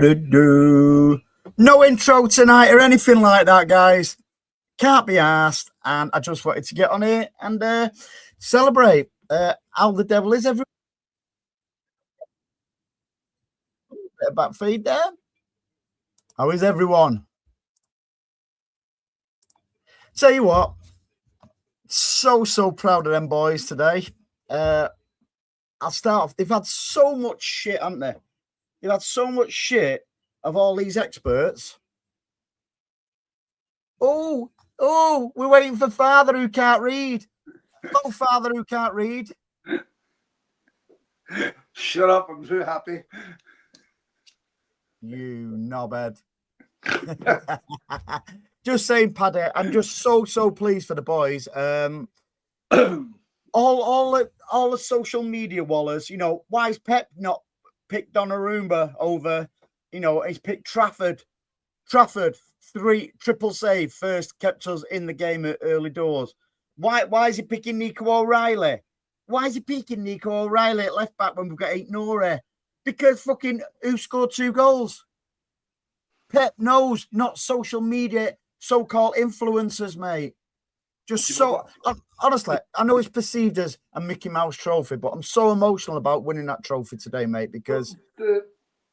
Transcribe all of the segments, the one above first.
Do-do-do. No intro tonight or anything like that, guys. Can't be asked. And I just wanted to get on here and celebrate. How the devil is everyone? Bit of back feed there. How is everyone? Tell you what, so proud of them boys today. I'll start off. They've had so much shit, haven't they? They've had so much shit of all these experts. Oh, we're waiting for Father who can't read. Oh, Father who can't read. Shut up, I'm too happy. You knobhead. Just saying, Paddy, I'm just so pleased for the boys. all the social media wallers, you know, why is Pep not picked Donnarumma over, you know, he's picked Trafford. Trafford, 3 triple save, first kept us in the game at early doors. Why is he picking Nico O'Reilly? Why is he picking Nico O'Reilly at left back when we've got 8 Nore? Because fucking who scored 2 goals? Pep knows, not social media so-called influencers, mate. Just so honestly, I know it's perceived as a Mickey Mouse trophy, but I'm so emotional about winning that trophy today, mate. Because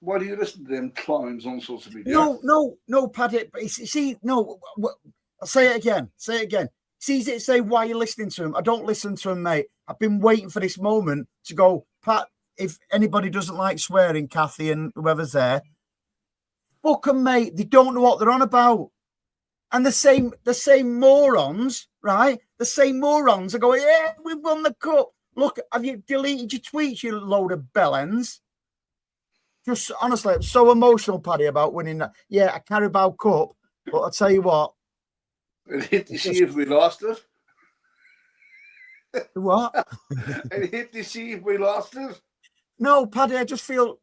why do you listen to them clowns on social media? No, Paddy. See, no. I'll say it again. It's easy to say why you're listening to him. I don't listen to him, mate. I've been waiting for this moment to go, Pat. If anybody doesn't like swearing, Kathy and whoever's there, fuck them, mate. They don't know what they're on about. And the same morons, right? The same morons are going, yeah, we've won the cup. Look, have you deleted your tweets, you load of bellends? Just honestly, I'm so emotional, Paddy, about winning that. Yeah, a Carabao Cup. But I'll tell you what. I'd hate to see if we lost it. What? I'd hate to see if we lost it. No, Paddy, I just feel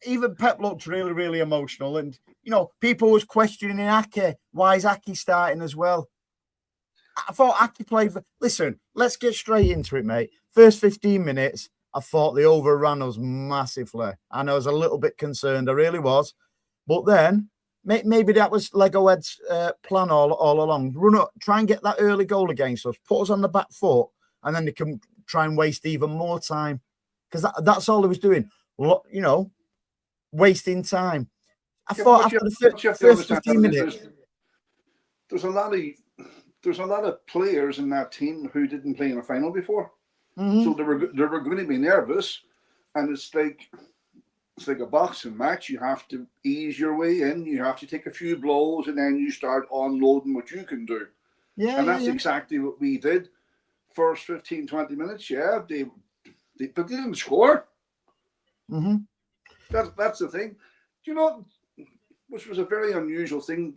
even Pep looked really emotional. And, you know, people was questioning Ake. Why is Ake starting as well? I thought Ake played for... Listen, let's get straight into it, mate. First 15 minutes, I thought they overran us massively. And I was a little bit concerned. I really was. But then, maybe that was Lego Ed's plan all along. Run up, try and get that early goal against us. Put us on the back foot. And then they can try and waste even more time. Because that's all he was doing. You know, wasting time. I thought after the first 15 minutes... There's a lot of players in that team who didn't play in a final before. Mm-hmm. So they were going to be nervous, and it's like a boxing match. You have to ease your way in. You have to take a few blows, and then you start unloading what you can do. Yeah, and that's exactly what we did. First 15, 20 minutes, but they didn't score. Mm-hmm. That's the thing. Do you know, which was a very unusual thing,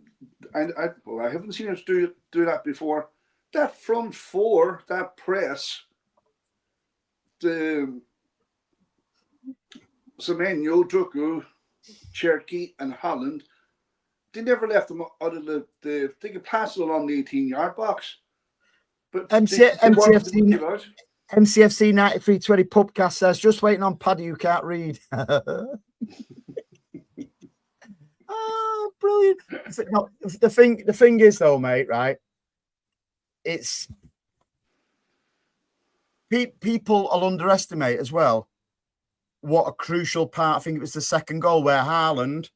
and I haven't seen us do that before. That front four, that press, the Semenyo, Doku, Cherky, and Holland, they never left them out of they could pass it along the 18-yard box. But MCFC 9320 Pubcast says, just waiting on Paddy who can't read. Oh, brilliant. No, the thing is though, mate, right? It's people will underestimate as well what a crucial part. I think it was the second goal where Haaland,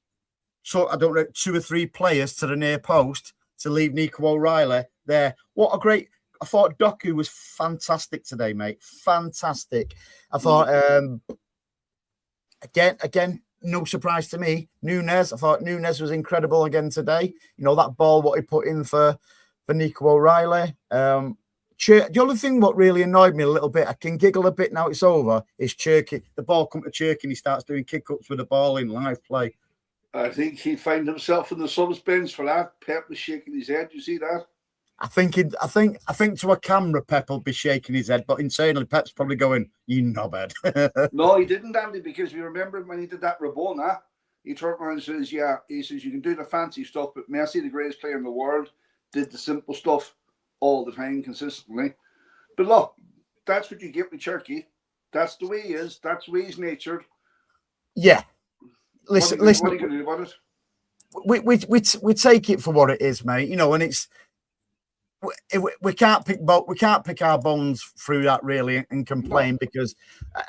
so I don't know, 2 or 3 players to the near post to leave Nico O'Reilly there. What a great... I thought Doku was fantastic today, mate. Fantastic. I thought again, no surprise to me. Nunes, I thought Nunes was incredible again today. You know, that ball what he put in for Nico O'Reilly. The only thing what really annoyed me a little bit, I can giggle a bit now it's over, is Cherky. The ball come to Cherky and he starts doing kick-ups with the ball in live play. I think he'd find himself in the subs bench for that. Pep was shaking his head. You see that? I think to a camera, Pep will be shaking his head, but internally, Pep's probably going, "You knobhead." No, he didn't, Andy, because you remember when he did that Rabona, he turned around and says, "Yeah," he says, "You can do the fancy stuff, but Messi, the greatest player in the world, did the simple stuff all the time, consistently." But look, that's what you get with Cherky. That's the way he is. That's the way he's natured. Yeah. listen. What are you going to do about it? We take it for what it is, mate. You know, and it's we can't pick our bones through that really and complain because,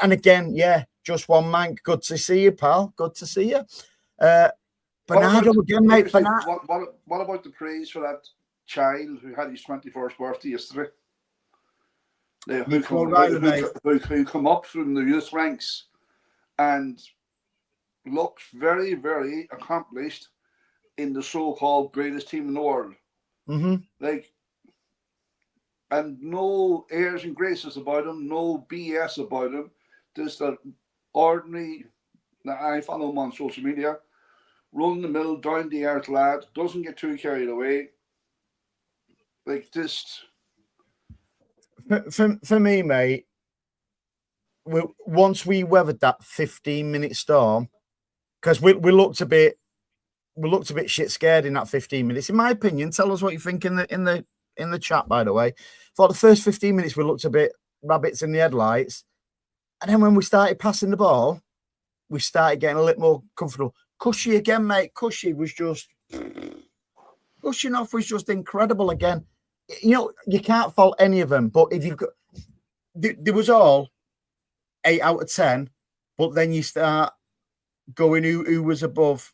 and again, yeah, just one man. Good to see you, pal. Good to see you. Bernardo again, mate. What about the praise for that child who had his 21st birthday yesterday? Who come up from the youth ranks and looks very, very accomplished in the so-called greatest team in the world. Mm-hmm. Like, and no airs and graces about him, no BS about him. Just an ordinary, I follow him on social media, run the mill, down the earth lad, doesn't get too carried away. Like, just... For me, mate, once we weathered that 15-minute storm, because we looked a bit shit scared in that 15 minutes. In my opinion, tell us what you think in the chat. By the way, for the first 15 minutes, we looked a bit rabbits in the headlights, and then when we started passing the ball, we started getting a little more comfortable. Cushy again, mate. Cushy was just pushing off was just incredible again. You know, you can't fault any of them, but if you've got, there was all 8 out of 10, but then you start going who was above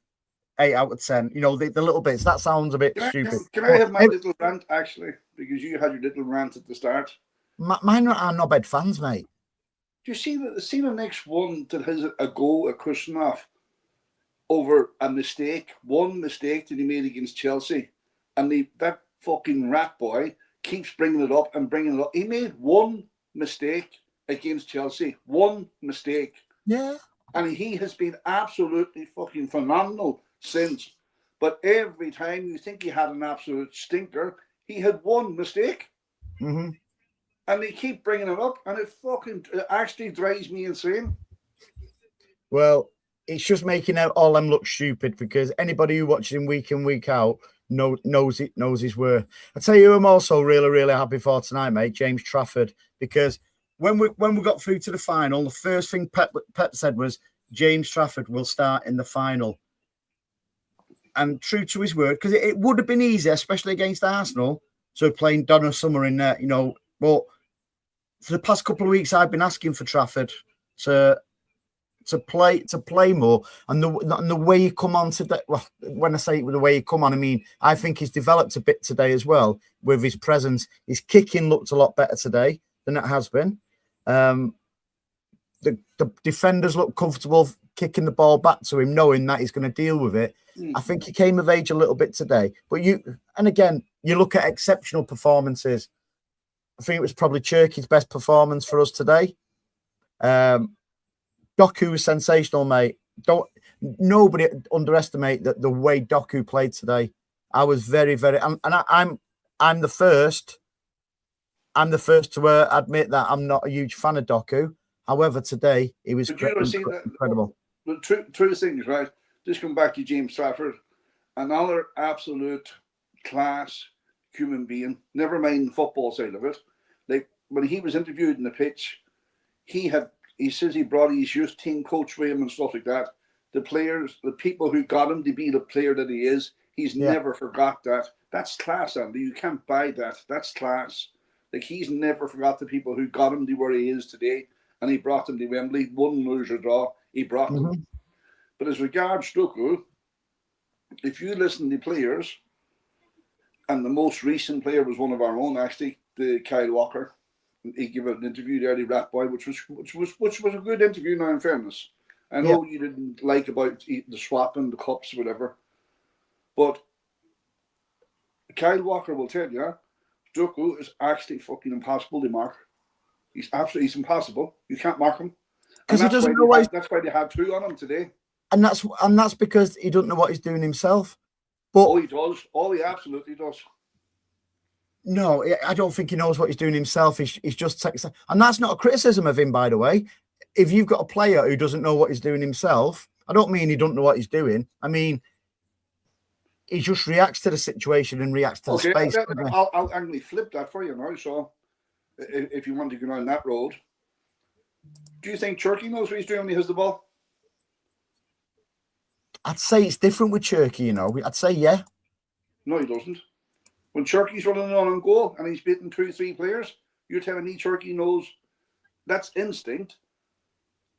8 out of 10. You know, the little bits. That sounds a bit stupid. Can I have my little rant, actually? Because you had your little rant at the start. Mine are knobhead fans, mate. Do you see the next one that has a go at Kushnoff over a mistake? One mistake that he made against Chelsea. And that fucking rat boy keeps bringing it up and bringing it up. He made one mistake against Chelsea. One mistake. Yeah. And he has been absolutely fucking phenomenal since. But every time you think he had an absolute stinker, he had one mistake. Mm-hmm. And they keep bringing it up, and it actually drives me insane. Well, it's just making out all them look stupid because anybody who watches him week in, week out knows his worth. I tell you, I'm also really, really happy for tonight, mate, James Trafford, because when we got through to the final, the first thing Pep said was James Trafford will start in the final. And true to his word, because it would have been easy, especially against Arsenal, so playing Donna Summer in there, you know. But for the past couple of weeks, I've been asking for Trafford to play more, and the way he come on today. Well, when I say the way he come on, I mean I think he's developed a bit today as well with his presence. His kicking looked a lot better today than it has been. The defenders look comfortable kicking the ball back to him, knowing that he's going to deal with it. I think he came of age a little bit today. But you look at exceptional performances. I think it was probably Cherky's best performance for us today. Doku was sensational, mate. Nobody underestimate the way Doku played today. I was very, very, I'm the first to admit that I'm not a huge fan of Doku. However, today he was incredible. The true thing is, right, just come back to James Trafford, another absolute class human being, never mind the football side of it. Like when he was interviewed in the pitch, he says he brought his youth team coach with him and stuff like that. The players, the people who got him to be the player that he is, he's never forgot that. That's class, Andy. You can't buy that. That's class. Like he's never forgot the people who got him to where he is today, and he brought them to Wembley, won, lose or draw. He brought them. But as regards Doku, if you listen to players, and the most recent player was one of our own, actually, the Kyle Walker. He gave an interview there, the rat boy, which was a good interview. Now, in fairness, I know you didn't like about the swapping the cups, whatever, but Kyle Walker will tell you, Doku is actually fucking impossible to mark. He's impossible. You can't mark him. Because that's why they had two on him today. And that's because he doesn't know what he's doing himself. But he does. He absolutely does. No, I don't think he knows what he's doing himself. He's just and that's not a criticism of him, by the way. If you've got a player who doesn't know what he's doing himself, I don't mean he don't know what he's doing. I mean he just reacts to the situation and reacts to the space. I'll actually flip that for you now. So, if you want to go down that road, do you think Turkey knows what he's doing when he has the ball? I'd say it's different with Cherky, you know. I'd say, yeah. No, he doesn't. When Cherky's running on goal and he's beating 2-3 players, you're telling me Cherky knows that's instinct.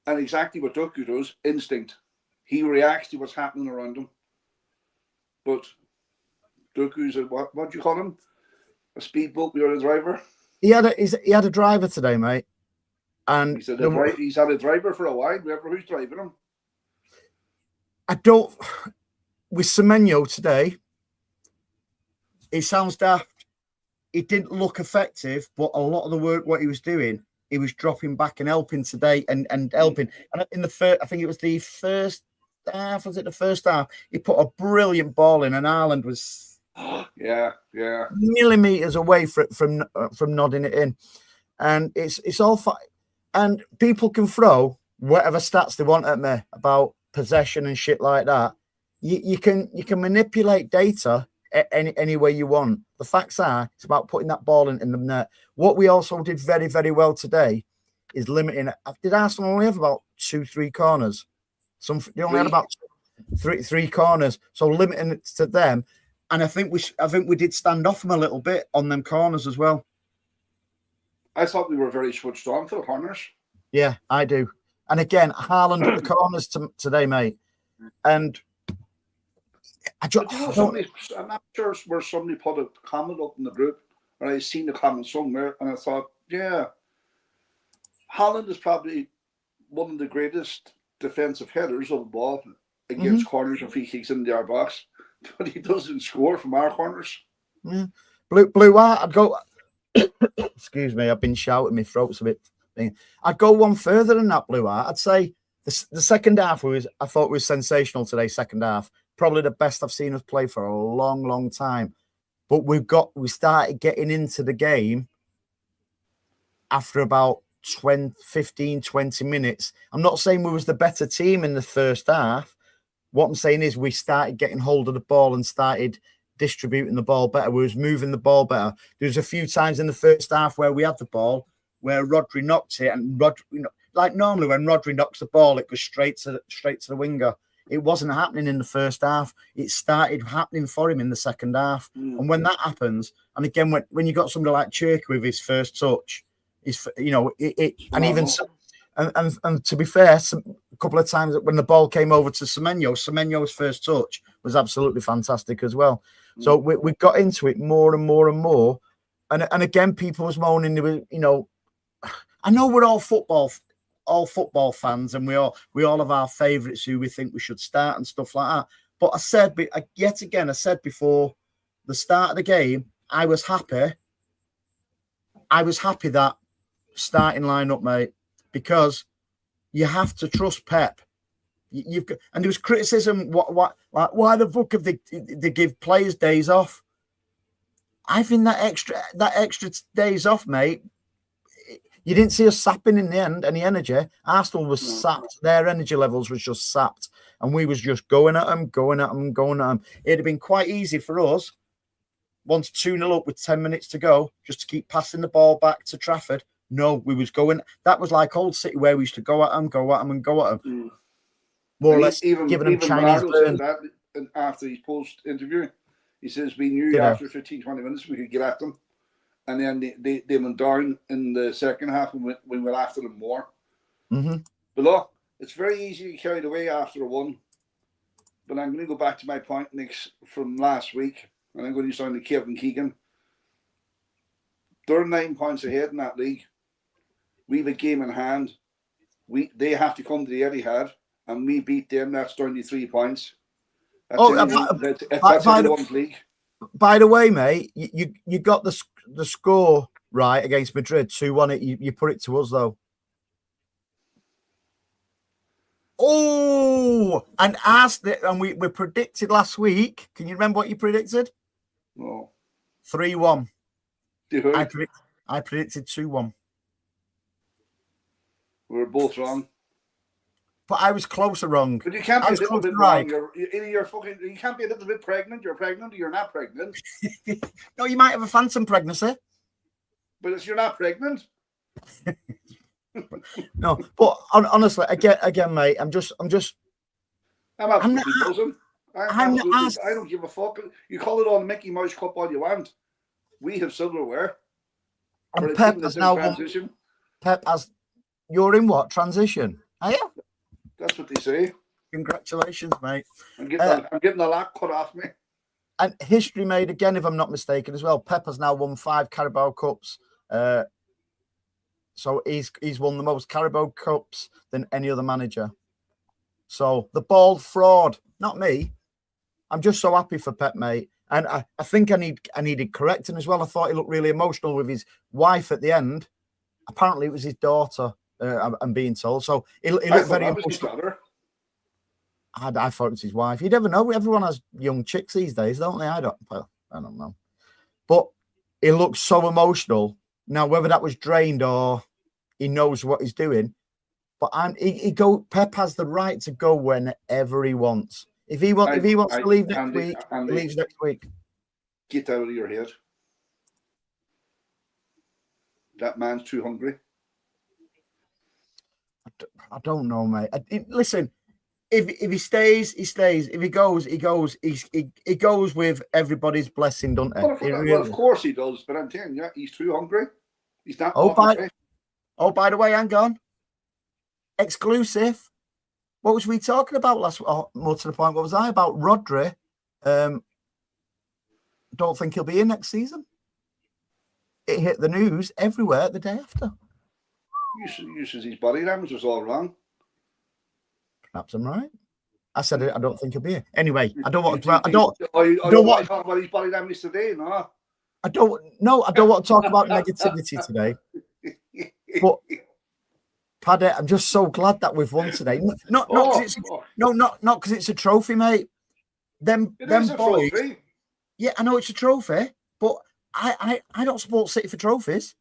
And exactly what Doku does, instinct. He reacts to what's happening around him. But Doku's what do you call him? A speedboat without a driver? He had a driver today, mate. And he's had a driver for a while, whoever who's driving him. With Semenyo today, it sounds daft. It didn't look effective, but a lot of the work, what he was doing, he was dropping back and helping today and helping. And in the first, I think it was the first half, was it the first half? He put a brilliant ball in and Ireland was millimeters away from nodding it in. And it's all fine. And people can throw whatever stats they want at me about possession and shit like that. You can manipulate data any way you want. The facts are, it's about putting that ball in the net. What we also did very, very well today is limiting. Did Arsenal only have about 2-3 corners? They only had about three corners. So limiting it to them, and I think we did stand off them a little bit on them corners as well. I thought we were very switched on for the corners. Yeah, I do. And again, Haaland at the corners today, mate. And I'm not sure where somebody put a comment up in the group, or I seen the comment somewhere, and I thought, yeah, Haaland is probably one of the greatest defensive headers of the ball against corners and free kicks in the our box, but he doesn't score from our corners. Yeah. Blue Art, I'd go. Excuse me, I've been shouting, my throat's a bit. I'd go one further than that, Blue Art. I'd say the second half I thought was sensational today. Second half, probably the best I've seen us play for a long, long time. But we started getting into the game after about 15, 20 minutes. I'm not saying we was the better team in the first half. What I'm saying is we started getting hold of the ball and started distributing the ball better. We was moving the ball better. There was a few times in the first half where we had the ball, where Rodri knocked it, and Rodri, like normally when Rodri knocks the ball, it goes straight to the winger. It wasn't happening in the first half. It started happening for him in the second half. And when that happens, and again when you got somebody like Cherky with his first touch, and to be fair, a couple of times when the ball came over to Semenyo's first touch was absolutely fantastic as well. So we got into it more and more and more. And again, people was moaning, I know we're all football fans, and we all have our favourites who we think we should start and stuff like that. But I said before the start of the game, I was happy that starting lineup, mate, because you have to trust Pep. And there was criticism. Why the fuck have they give players days off? I think that extra days off, mate. You didn't see us sapping in the end any energy. Arsenal was sapped. Their energy levels was just sapped, and we was just going at them. It'd have been quite easy for us, once 2-0 up with 10 minutes to go, just to keep passing the ball back to Trafford. No, we was going. That was like Old City, where we used to go at them. More or less, giving them Chinese burn. That after his post interview, he says we knew after 15, 20 minutes we could get at them. And then they went down in the second half, and we went after them more. But look, it's very easy to get carried away after a one. But I'm going to go back to my point from last week, and I'm going to sound to Kevin Keegan. They're 9 points ahead in that league. We have a game in hand. They have to come to the Etihad, and we beat them. That's down to 3 points. That's anyone's league. By the way, mate, you got the score right against Madrid, 2-1. You put it to us though. Oh, and we predicted last week. Can you remember what you predicted? No. 3-1. I predicted 2-1. We were both wrong. But I was closer wrong. But you can't be a little bit wrong. You can't be a little bit pregnant. You're pregnant or you're not pregnant. No, you might have a phantom pregnancy. But you're not pregnant. No, but honestly, again, mate, I'm just. I'm absolutely buzzing. I'm not I don't give a fuck. You call it on Mickey Mouse Cup all you want. We have silverware for a team that's in transition. Pep has. You're in what transition? Are you? That's what they say. Congratulations, mate. I'm getting a lot cut off me. And history made again, if I'm not mistaken, as well. Pep has now won 5 Carabao Cups. So he's won the most Carabao Cups than any other manager. So the bald fraud, not me. I'm just so happy for Pep, mate. And I think I needed correcting as well. I thought he looked really emotional with his wife at the end. Apparently, it was his daughter. I'm being told. So he looked very emotional. I thought it was his wife. You never know. Everyone has young chicks these days, don't they? I don't know. But he looks so emotional. Now, whether that was drained or he knows what he's doing, but Pep has the right to go whenever he wants. If he wants to leave next week, he leaves next week. Get out of your head. That man's too hungry. I don't know, mate. Listen, if he stays, he stays. If he goes, he goes. He goes with everybody's blessing, don't he? Well, of course he does. But I'm telling you, he's too hungry. He's not. By the way, hang on. Exclusive. What was we talking about last? More to the point, what was I about? Rodri. Don't think he'll be in next season. It hit the news everywhere the day after. Uses his body language was all wrong. Perhaps I'm right. I said it. I don't think he'll be here. Anyway, I don't want to. I don't want to talk about his body language today, no. I don't want to talk about negativity today. But Paddy, I'm just so glad that we've won today. Not because it's a trophy, mate. Them boys. Trophy. Yeah, I know it's a trophy, but I don't support City for trophies.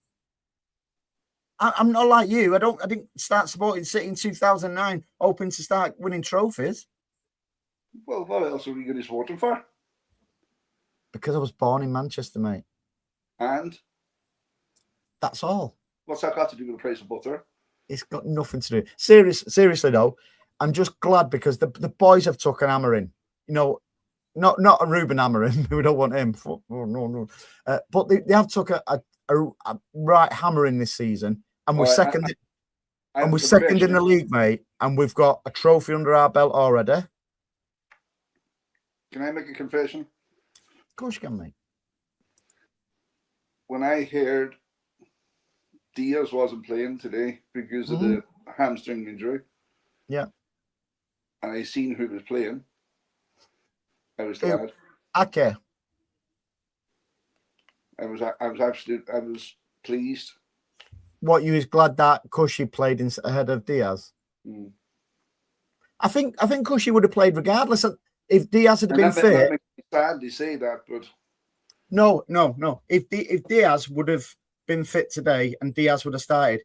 I'm not like you. I didn't start supporting City in 2009, hoping to start winning trophies. Well, what else are we going to support them for? Because I was born in Manchester, mate. And? That's all. What's that got to do with the price of butter? It's got nothing to do. Seriously though, I'm just glad because the boys have took an hammering. You know, not a Ruben hammering. We don't want him. Oh, no. But they have took a right hammering this season, and we're second. And we're second in the league, mate. And we've got a trophy under our belt already. Can I make a confession? Of course you can, mate. When I heard Diaz wasn't playing today because of the hamstring injury. Yeah. And I seen who was playing. I was glad. Okay. I was pleased. What, you was glad that Cushy played ahead of Diaz? Mm. I think Cushy would have played regardless of if Diaz had been fit. That makes me sad to say that, but no. If Diaz would have been fit today and Diaz would have started,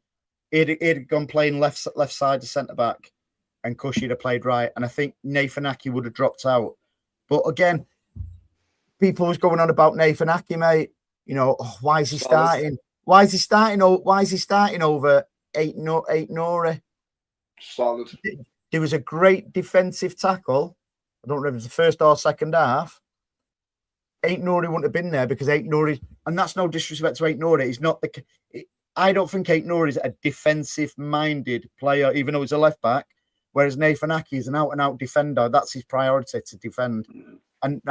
he'd gone playing left side of centre back, and Cushy'd have played right. And I think Nathan Ake would have dropped out. But again, people was going on about Nathan Ake, mate. You know, why is he starting? Why is he starting over eight Nori? Solid. There was a great defensive tackle. I don't know if it was the first or second half. Nori wouldn't have been there because Nori, and that's no disrespect to Nori. He's not I don't think Nori is a defensive-minded player, even though he's a left back. Whereas Nathan Ake is an out-and-out defender. That's his priority, to defend. And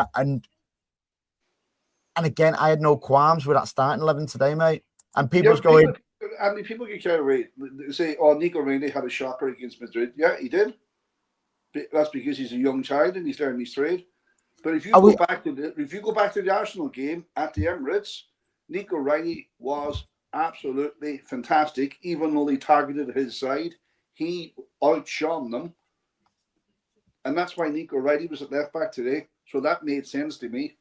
again, I had no qualms with that starting 11 today, mate. And people's going. People get carried away. They say, "Oh, Nico Reina had a shocker against Madrid." Yeah, he did. That's because he's a young child and he's learning his trade. But if you go back to the Arsenal game at the Emirates, Nico Reina was absolutely fantastic. Even though he targeted his side, he outshone them, and that's why Nico Reina was at left back today. So that made sense to me.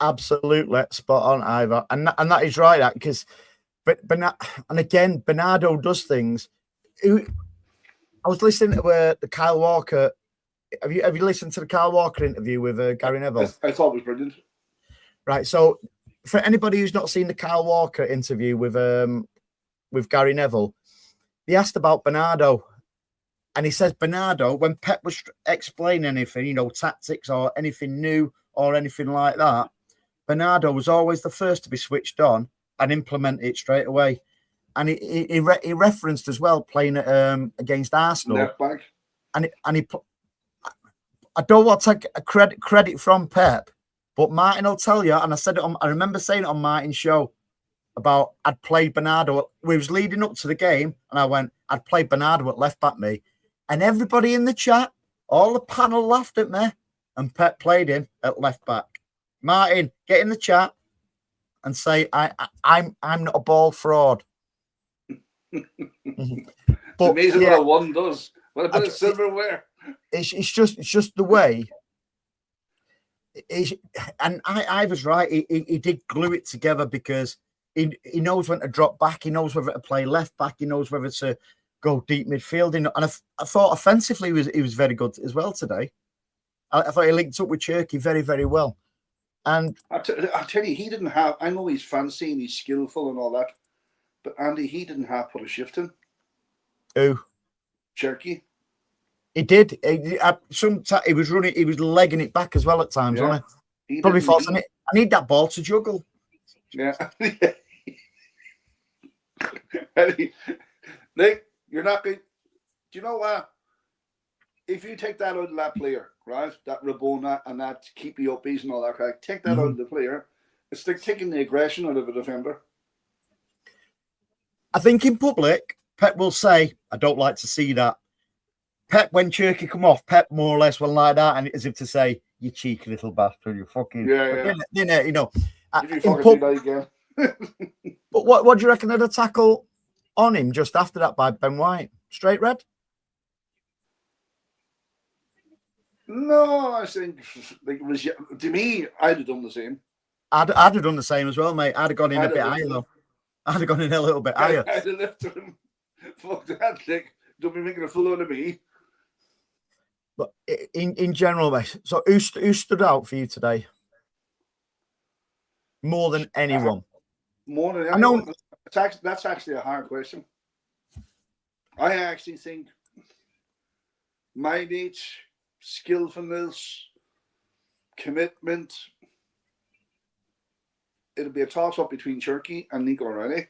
Absolutely spot on, Ivor, and that is right. Because, and again, Bernardo does things. I was listening to the Kyle Walker. Have you listened to the Kyle Walker interview with Gary Neville? I thought it was brilliant. Right. So, for anybody who's not seen the Kyle Walker interview with Gary Neville, he asked about Bernardo, And he says Bernardo, when Pep was explaining anything, tactics or anything new or anything like that, Bernardo was always the first to be switched on and implement it straight away. And he referenced as well playing against Arsenal. Left back. And I don't want to take a credit from Pep, but Martin will tell you, and I remember saying it on Martin's show about I'd played Bernardo. We was leading up to the game, and I went, I'd played Bernardo at left back, me. And everybody in the chat, all the panel laughed at me, and Pep played him at left back. Martin, get in the chat and say I'm not a ball fraud. But it's amazing what a one does. What a bit of silverware. It's just the way. And I was right. He did glue it together because he knows when to drop back. He knows whether to play left back. He knows whether to go deep midfield. And I thought offensively he was very good as well today. I thought he linked up with Cherky very, very well. And I tell you, he didn't have. I know he's fancy and he's skillful and all that, but Andy, he didn't have put a shift in. Who? Cherky. He did. He was running. He was legging it back as well at times, wasn't he? Probably forcing it. I need that ball to juggle. Yeah. Nick, you're not going. Do you know what? If you take that out of that player, right, that Rabona and that keep you upbeat and all that, right, take that out of the player, it's like taking the aggression out of a defender. I think in public, Pep will say, I don't like to see that. Pep, when Cherky come off, Pep more or less will like that, and as if to say, you cheeky little bastard, you fucking... Yeah. You know. If you fucking do that again. But what do you reckon of the tackle on him just after that by Ben White? Straight red? No, I think it was, to me, I'd have done the same. I'd have done the same as well, mate. I'd have gone in a bit higher, though. I'd have gone in a little bit higher. I'd have lifted him. Fuck that, Nick. Don't be making a fool out of me. But in general, mate, so who stood out for you today? More than anyone? More than anyone? That's actually a hard question. I actually think mileage, skillfulness, commitment. It'll be a toss-up between Cherky and Nico O'Reilly.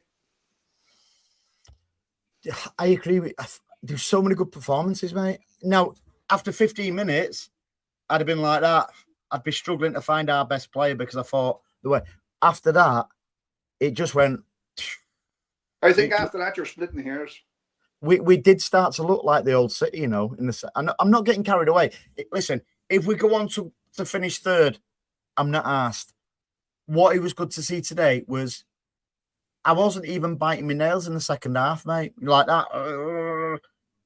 I agree with. There's so many good performances, mate. Now, after 15 minutes, I'd have been like that. I'd be struggling to find our best player because I thought the way after that, it just went. I think after that, you're splitting hairs. We did start to look like the old City, In the, I'm not getting carried away. Listen, if we go on to finish third, I'm not asked. What it was good to see today was I wasn't even biting my nails in the second half, mate. Like that.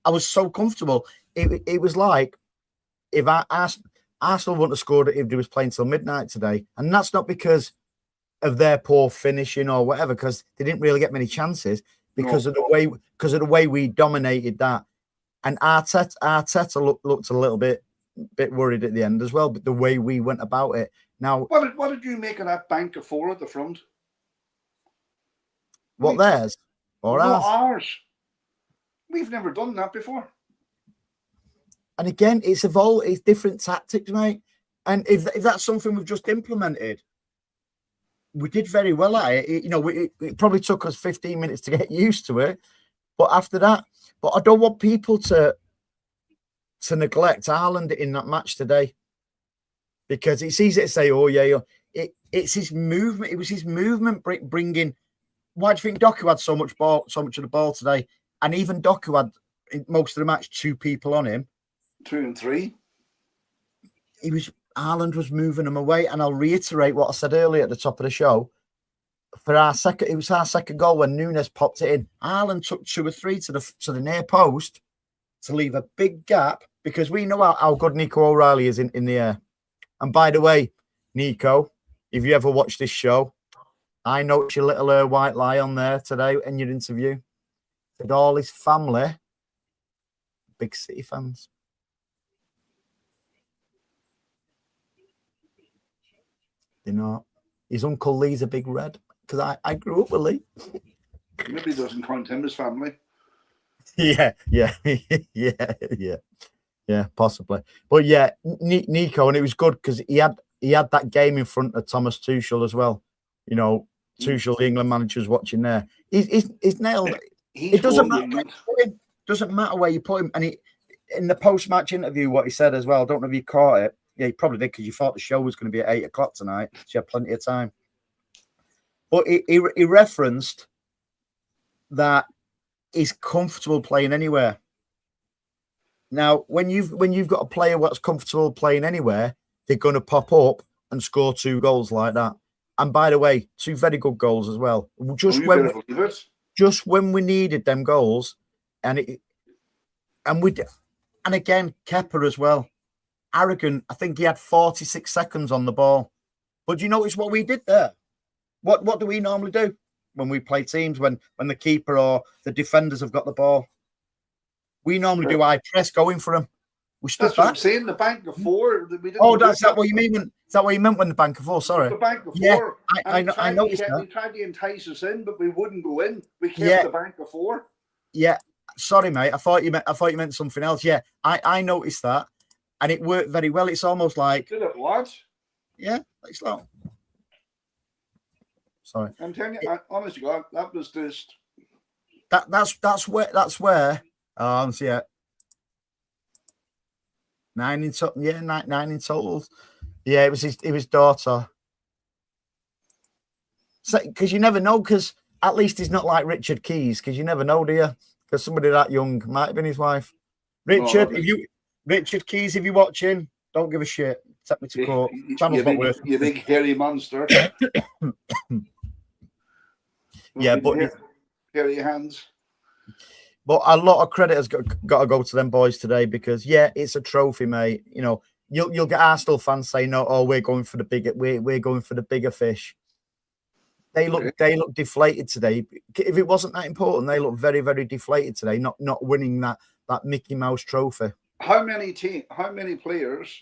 I was so comfortable. It was like if Arsenal wouldn't have scored it if they was playing till midnight today. And that's not because of their poor finishing or whatever, because they didn't really get many chances because of the way we dominated that. And Arteta looked a little bit worried at the end as well, but the way we went about it. Now, what did you make of that bank of four at the front? What, theirs or ours? Ours. We've never done that before. And again, it's evolved. It's different tactics, mate. And if that's something we've just implemented, we did very well at it. It probably took us 15 minutes to get used to it. But after that, I don't want people to neglect Haaland in that match today, because it's easy to say, "Oh yeah, it's his movement." It was his movement bringing. Why do you think Doku had so much of the ball today? And even Doku had in most of the match 2 people on him, 2 and 3. Haaland was moving him away. And I'll reiterate what I said earlier at the top of the show. It was our second goal when Nunes popped it in. Haaland took 2 or 3 to the near post to leave a big gap, because we know how good Nico O'Reilly is in the air. And by the way, Nico, if you ever watch this show, I noticed your little white lie on there today in your interview. Said all his family, big City fans. His Uncle Lee's a big red, because I grew up with Lee. Maybe he doesn't count him as family. Yeah, possibly. But yeah, Nico, and it was good because he had that game in front of Thomas Tuchel as well. You know, Tuchel, the England manager's watching there. He's nailed it. It doesn't matter where you put him. Doesn't matter where you put him. And in the post-match interview, what he said as well, I don't know if you caught it. Yeah, he probably did because you thought the show was going to be at 8 o'clock tonight. So you had plenty of time. But he referenced that he's comfortable playing anywhere. Now, when you've got a player what's comfortable playing anywhere, they're going to pop up and score 2 goals like that. And by the way, 2 very good goals as well. Just when we needed them goals, and again, Kepa as well. Arrogant. I think he had 46 seconds on the ball. But do you notice what we did there? What do we normally do when we play teams when the keeper or the defenders have got the ball? We normally do high press going for them. We stood That's what I'm saying. The bank of 4. Is that what you mean? Is that what you meant when the bank of 4? Sorry. The bank of 4. Yeah, I noticed that. We tried to entice us in, but we wouldn't go in. We kept the bank of 4. Yeah. Sorry, mate. I thought you meant something else. Yeah, I noticed that, and it worked very well. It's almost like. Did it what? Yeah, it's like. Sorry. I'm telling you, honestly, God, that was just. That's where. So yeah. 9 in total. Yeah, 9 in total. Yeah, it was his daughter. So, because you never know, because at least he's not like Richard Keys, because you never know, do you? Because somebody that young might have been his wife. Richard, Richard Keys, if you're watching, don't give a shit. Take me to court. Channel's not worth. You big hairy monster. Yeah, but hairy hands. But a lot of credit has got to go to them boys today because it's a trophy, mate. You know, you'll get Arsenal fans saying, "No, oh, we're going for the bigger fish." They look deflated today. If it wasn't that important, they look very, very deflated today. Not winning that Mickey Mouse trophy. How many players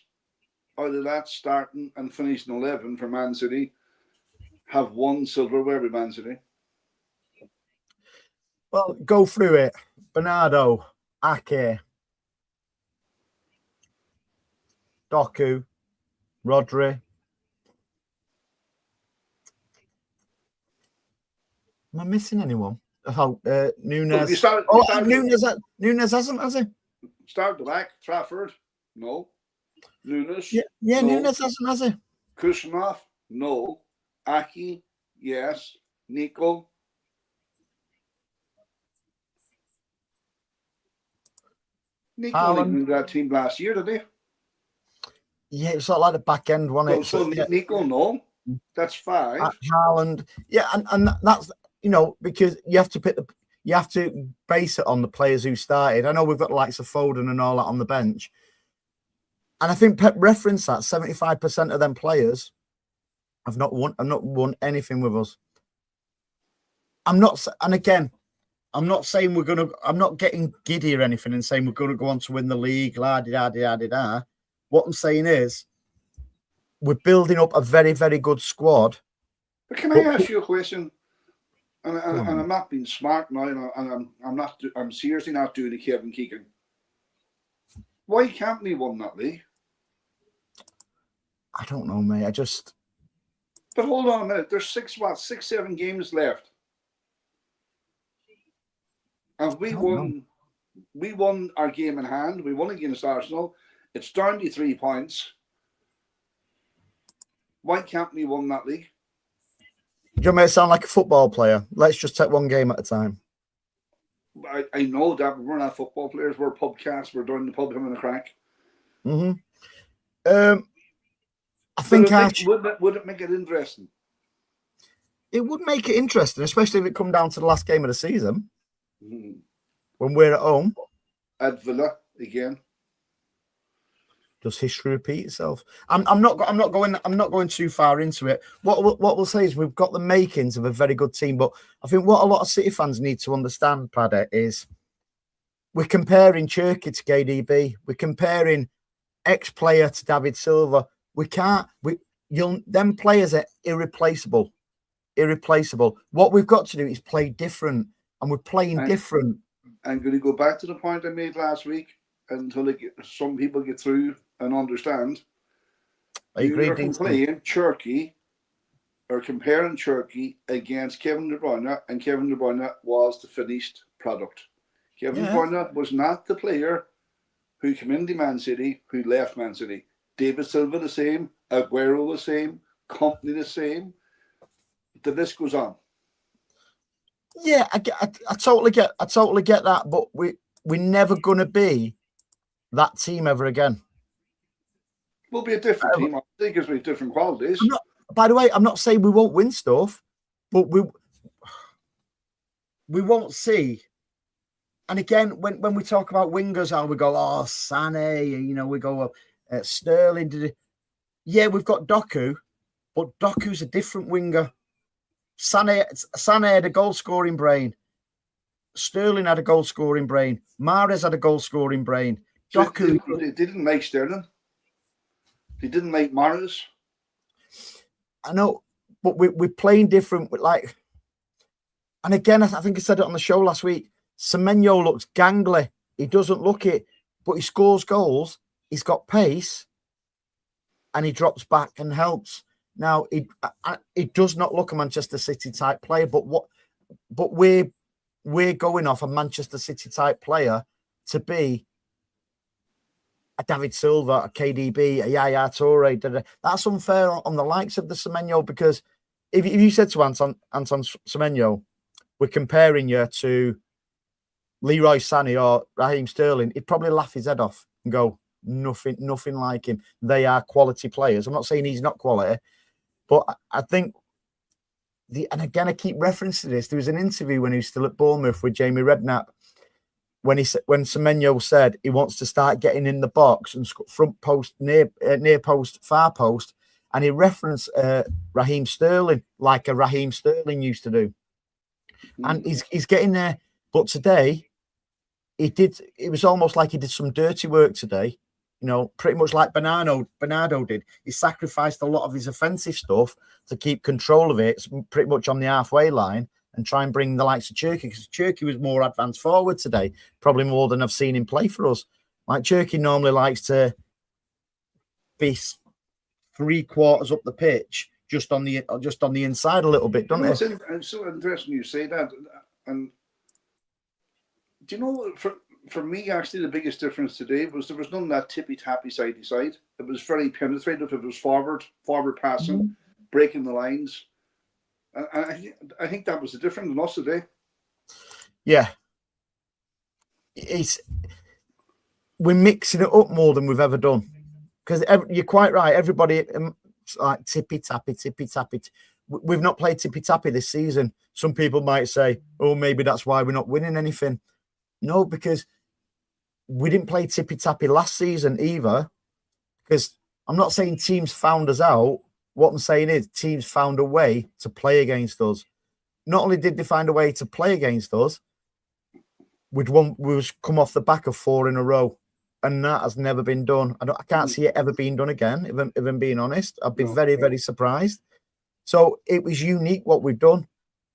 out of that starting and finishing 11 for Man City have won silverware with Man City? Well, go through it. Bernardo, Ake, Doku, Rodri. Am I missing anyone? Nunes. Nunes hasn't, has he? Start the back. Trafford, no. Nunes, no. Nunes hasn't, has he? Kushnoff, no. Aki, yes. Nico. Nico didn't win that team last year, did he? Yeah, it was sort of like the back end, wasn't it? So Nico, no. That's 5. Haaland, and that's because you have to base it on the players who started. I know we've got the likes of Foden and all that on the bench, and I think Pep referenced that 75% of them players have not won anything with us. I'm not saying we're gonna. I'm not getting giddy or anything and saying we're gonna go on to win the league. La di da di da di da. What I'm saying is, we're building up a very, very good squad. But can I ask you a question? And I'm not being smart now, and I'm seriously not doing a Kevin Keegan. Why can't we win that league? I don't know, mate. But hold on a minute. There's 7 games left. And we won our game in hand. We won against Arsenal. It's down to 3 points. Why can't we win that league? Do you want me to sound like a football player? Let's just take one game at a time. I know that, but we're not football players. We're pubcasts. We're doing the pub having a crack. Mm-hmm. I think would it make it interesting? It would make it interesting, especially if it come down to the last game of the season. Mm-hmm. When we're at home. At Villa again. Does history repeat itself? I'm not going too far into it. What we'll say is we've got the makings of a very good team, but I think what a lot of City fans need to understand, Paddy, is we're comparing Cherky to KDB. We're comparing ex-player to David Silva. Them players are irreplaceable. What we've got to do is play different, and we're playing different. I'm going to go back to the point I made last week until some people get through and understand. You're comparing Turkey against Kevin De Bruyne, and Kevin De Bruyne was the finished product. Kevin De Bruyne was not the player who came into Man City, who left Man City. David Silva the same, Aguero the same, Company the same. The list goes on. Yeah, I totally get that, but we're never going to be that team ever again. We'll be a different team, obviously, because we have different qualities. By the way, I'm not saying we won't win stuff, but we won't see. And again, when we talk about wingers, how we go, oh, Sané, we go, Sterling. Yeah, we've got Doku, but Doku's a different winger. Sané had a goal-scoring brain. Sterling had a goal-scoring brain. Mahrez had a goal-scoring brain. Doku. They didn't make Sterling. They didn't make Mahrez. I know, but we're playing different. And again, I think I said it on the show last week. Semenyo looks gangly. He doesn't look it, but he scores goals. He's got pace, and he drops back and helps. Now, he does not look a Manchester City type player, but we're going off a Manchester City type player to be a David Silva, a KDB, a Yaya Toure. That's unfair on the likes of the Semenyo, because if you said to Anton Semenyo, we're comparing you to Leroy Sané or Raheem Sterling, he'd probably laugh his head off and go, nothing like him. They are quality players. I'm not saying he's not quality, but I think and again, I keep referencing this. There was an interview when he was still at Bournemouth with Jamie Redknapp, when Semenyo said he wants to start getting in the box and front post, near post, far post, and he referenced Raheem Sterling like a Raheem Sterling used to do, and he's getting there. But today, it was almost like he did some dirty work today, pretty much like Bernardo did. He sacrificed a lot of his offensive stuff to keep control of it, pretty much on the halfway line, and try and bring the likes of Cherki, because Cherki was more advanced forward today, probably more than I've seen him play for us. Like Cherki normally likes to be 3/4 up the pitch, just on the inside a little bit, doesn't it? It's so interesting you say that. And do you know, for me, actually, the biggest difference today was there was none of that tippy-tappy side-to-side. It was very penetrative. It was forward passing, breaking the lines. And I think that was the difference in us today. Yeah. We're mixing it up more than we've ever done. Because you're quite right. Everybody, like tippy-tappy. We've not played tippy-tappy this season. Some people might say, oh, maybe that's why we're not winning anything. No, because we didn't play tippy-tappy last season either. Because I'm not saying teams found us out. What I'm saying is teams found a way to play against us. Not only did they find a way to play against us, we was come off the back of 4 in a row. And that has never been done. I can't see it ever being done again, if I'm being honest. I'd be very, very surprised. So it was unique what we've done.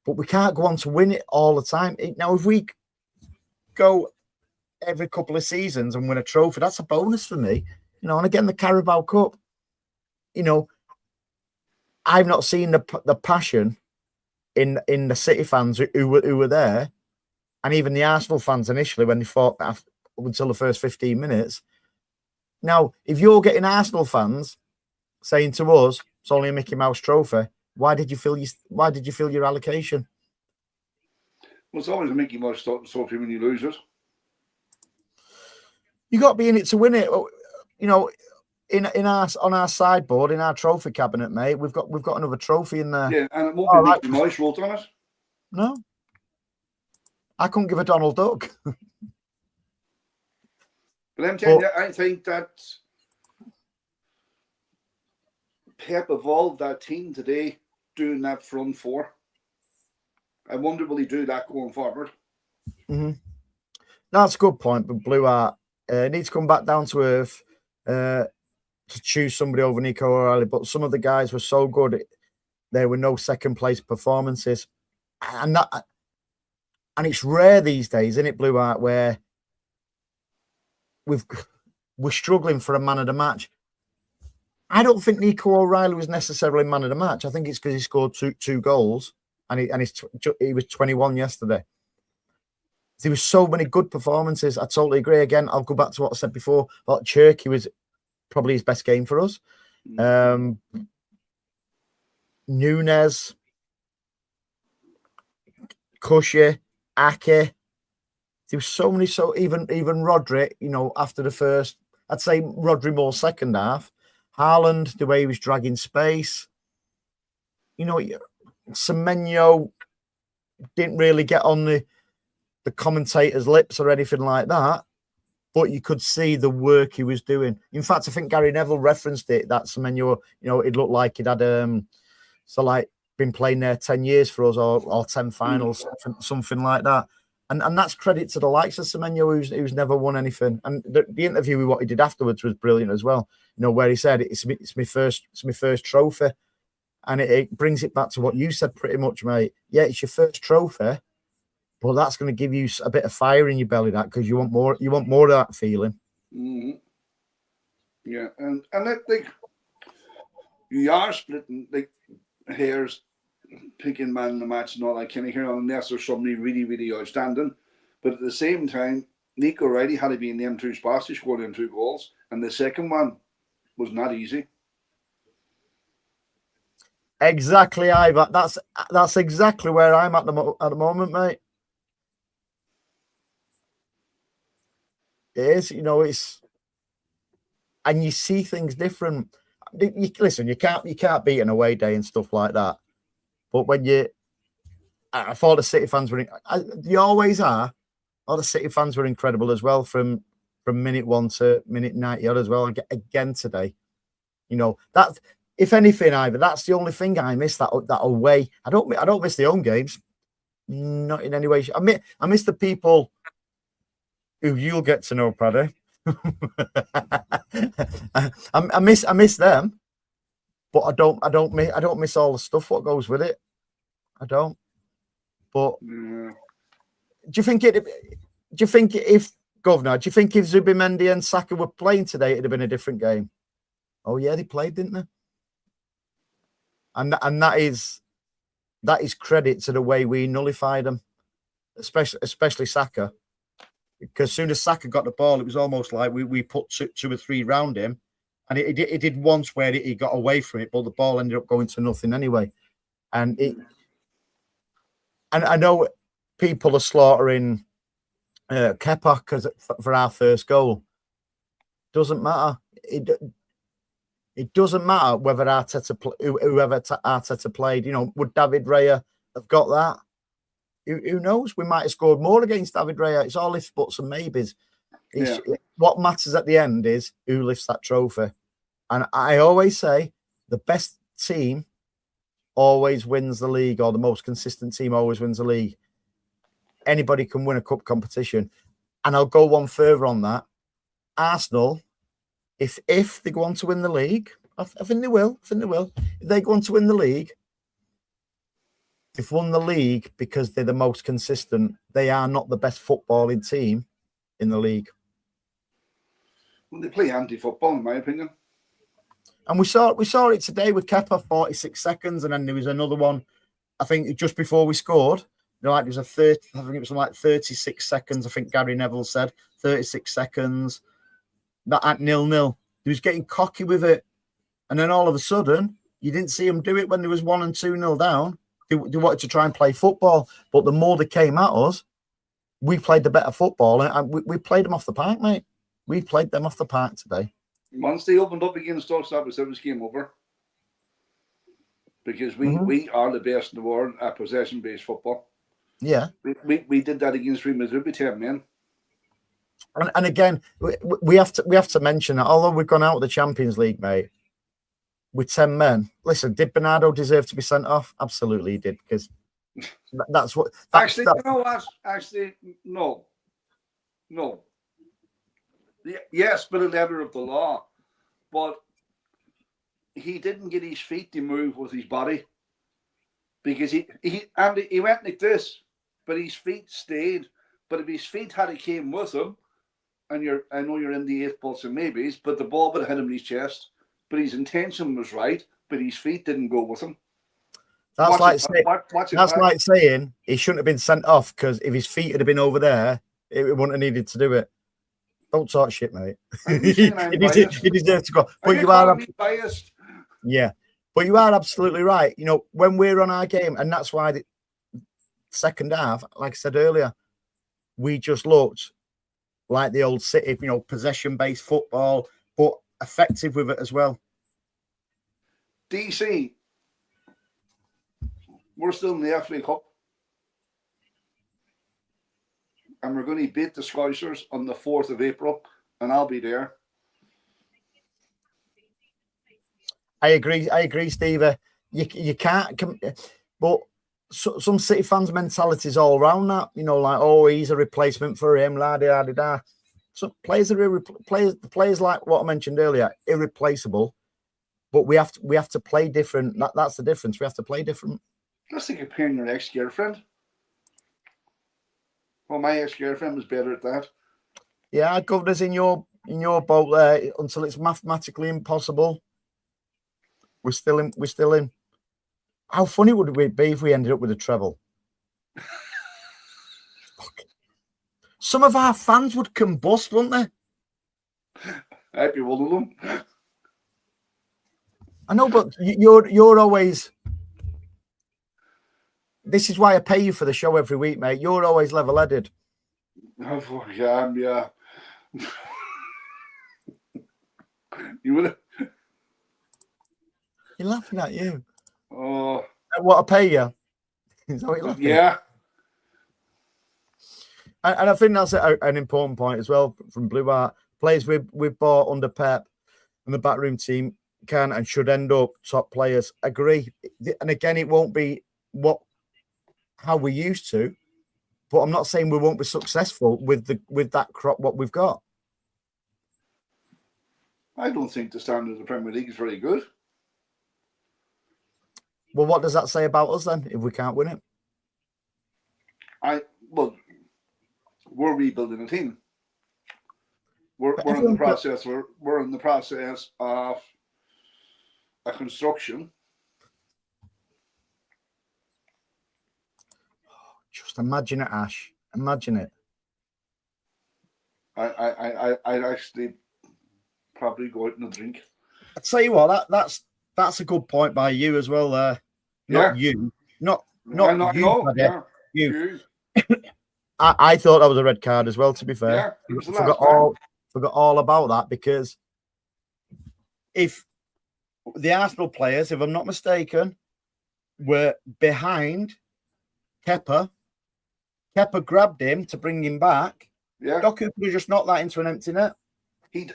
But we can't go on to win it all the time. Now, if we go every couple of seasons and win a trophy, that's a bonus for me. And again, the Carabao Cup, I've not seen the passion in the City fans who were there, and even the Arsenal fans initially when they fought until the first 15 minutes. Now, if you're getting Arsenal fans saying to us, it's only a Mickey Mouse trophy, why did you fill your allocation? Well, it's always a Mickey Mouse trophy when you lose it. You got to be in it to win it. On our sideboard, in our trophy cabinet, mate, we've got another trophy in there. Yeah, and it won't be Mickey Mouse wrote on it. No, I couldn't give a Donald Duck. But I'm telling you, I think that Pep evolved that team today doing that front four. I wonder will he do that going forward? Mm-hmm. That's a good point. But Blue Art needs to come back down to earth to choose somebody over Nico O'Reilly. But some of the guys were so good, there were no second place performances, and And it's rare these days, isn't it, Blue Art, where we're struggling for a man of the match. I don't think Nico O'Reilly was necessarily man of the match. I think it's because he scored two goals, and he was 21 yesterday. There were so many good performances. I totally agree. Again, I'll go back to what I said before. I thought Cherky was probably his best game for us. Nunes, Cushy, Ake. There were so many. So even Rodri, after the first, I'd say Rodri more second half. Haaland, the way he was dragging space. Semenyo didn't really get on the commentator's lips or anything like that, but you could see the work he was doing. In fact, I think Gary Neville referenced it, that Semenyo, it looked like he'd had been playing there 10 years for us or 10 finals, something like that. And that's credit to the likes of Semenyo, who's never won anything. And the interview with what he did afterwards was brilliant as well. Where he said it's my first trophy, and it brings it back to what you said pretty much, mate. Yeah, it's your first trophy, but that's going to give you a bit of fire in your belly, that, because you want more. You want more of that feeling. Mm-hmm. Yeah, and I think you are splitting hairs, picking man in the match and all that kind of here, unless there's somebody really, really outstanding. But at the same time, Nico O'Reilly had to be in them two spots. He scored them 2 goals, and the second one was not easy. Exactly, Ivan. That's exactly where I'm at the moment, mate. It is, it's, and you see things different. Listen, you can't beat an away day and stuff like that. But when I thought the City fans were, they always are. All the City fans were incredible as well from minute 1 to minute 90 odd as well. Again today, that, if anything, Ivan, that's the only thing I miss, that away. I don't miss the home games, not in any way. I miss the people who you'll get to know, Paddy. I miss them, but I don't miss all the stuff what goes with it. I don't. But do you think if Zubimendi and Saka were playing today, it'd have been a different game? Oh yeah, they played, didn't they? And that is credit to the way we nullified them, especially Saka. Because as soon as Saka got the ball, it was almost like we put 2 or 3 round him, and it did once where he got away from it, but the ball ended up going to nothing anyway. And I know people are slaughtering Kepa for our first goal. Doesn't matter. It doesn't matter whether whoever Arteta played. Would David Raya have got that? Who knows? We might have scored more against David Raya. It's all ifs, buts, and maybes. What matters at the end is who lifts that trophy. And I always say the best team always wins the league, or the most consistent team always wins the league. Anybody can win a cup competition. And I'll go one further on that. Arsenal, if they go on to win the league, I think they will. If they go on to win the league, they've won the league because they're the most consistent. They are not the best footballing team in the league. Well, they play anti-football, in my opinion. And we saw it today with Kepa, 46 seconds, and then there was another one, I think, just before we scored. There was a 30, I think it was like 36 seconds. I think Gary Neville said 36 seconds. That at 0-0, he was getting cocky with it, and then all of a sudden, you didn't see him do it when there was 1 and 2-0 down. They wanted to try and play football, but the more they came at us, we played the better football, and we played them off the park, mate. We played them off the park today. Once they opened up against us, that was game over. Because we are the best in the world at possession-based football. Yeah. We did that against Real Madrid with 10 men. And again, we have to mention that although we've gone out of the Champions League, mate, with 10 men. Listen, did Bernardo deserve to be sent off? Absolutely, he did, because that's what. Actually, no. Yes, but a letter of the law, but he didn't get his feet to move with his body, because he went like this. but his feet stayed. But if his feet had came with him, and I know you're in the 8 buts and maybes, but the ball would have hit him in his chest. But his intention was right, but his feet didn't go with him. That's like saying he shouldn't have been sent off because if his feet had been over there, it wouldn't have needed to do it. Don't talk shit, mate. He deserves to go. But you are biased. Yeah, but you are absolutely right. You know, when we're on our game, and that's why the second half, like I said earlier, we just looked like the old City, you know, possession-based football, but effective with it as well. DC, we're still in the FA Cup. And we're going to beat the Scousers on the 4th of April, and I'll be there. I agree, Steve. You can't, but some City fans' mentality is all around that. You know, like, oh, he's a replacement for him, la-di-da-di-da. So players like what I mentioned earlier, irreplaceable. But we have to play different. That's the difference. We have to play different. That's like comparing your ex-girlfriend. Well, my ex-girlfriend was better at that. Yeah, Governor's in your boat there until it's mathematically impossible. We're still in. How funny would it be if we ended up with a treble? Some of our fans would combust, wouldn't they? I'd be one of them. I know, but you're always. This is why I pay you for the show every week, mate. You're always level-headed. Oh, yeah. You would have. You're laughing at you. Oh. At what I pay you? Is that what you're laughing Yeah. at? And I think that's an important point as well from Blue Art. Players we've bought under Pep and the backroom team can and should end up top players. Agree. And again, it won't be how we used to, but I'm not saying we won't be successful with that crop what we've got. I don't think the standard of the Premier League is very good. Well, what does that say about us then if we can't win it? We're rebuilding a team. We're in the process. We're in the process of a construction. Just imagine it, Ash. Imagine it. I'd actually probably go out and drink. I tell you what, that's a good point by you as well. Not you, not you. Yeah. You. I thought that was a red card as well. To be fair, forgot all about that because if the Arsenal players, if I'm not mistaken, were behind Kepa grabbed him to bring him back. Yeah, Doku could have just knocked that into an empty net. He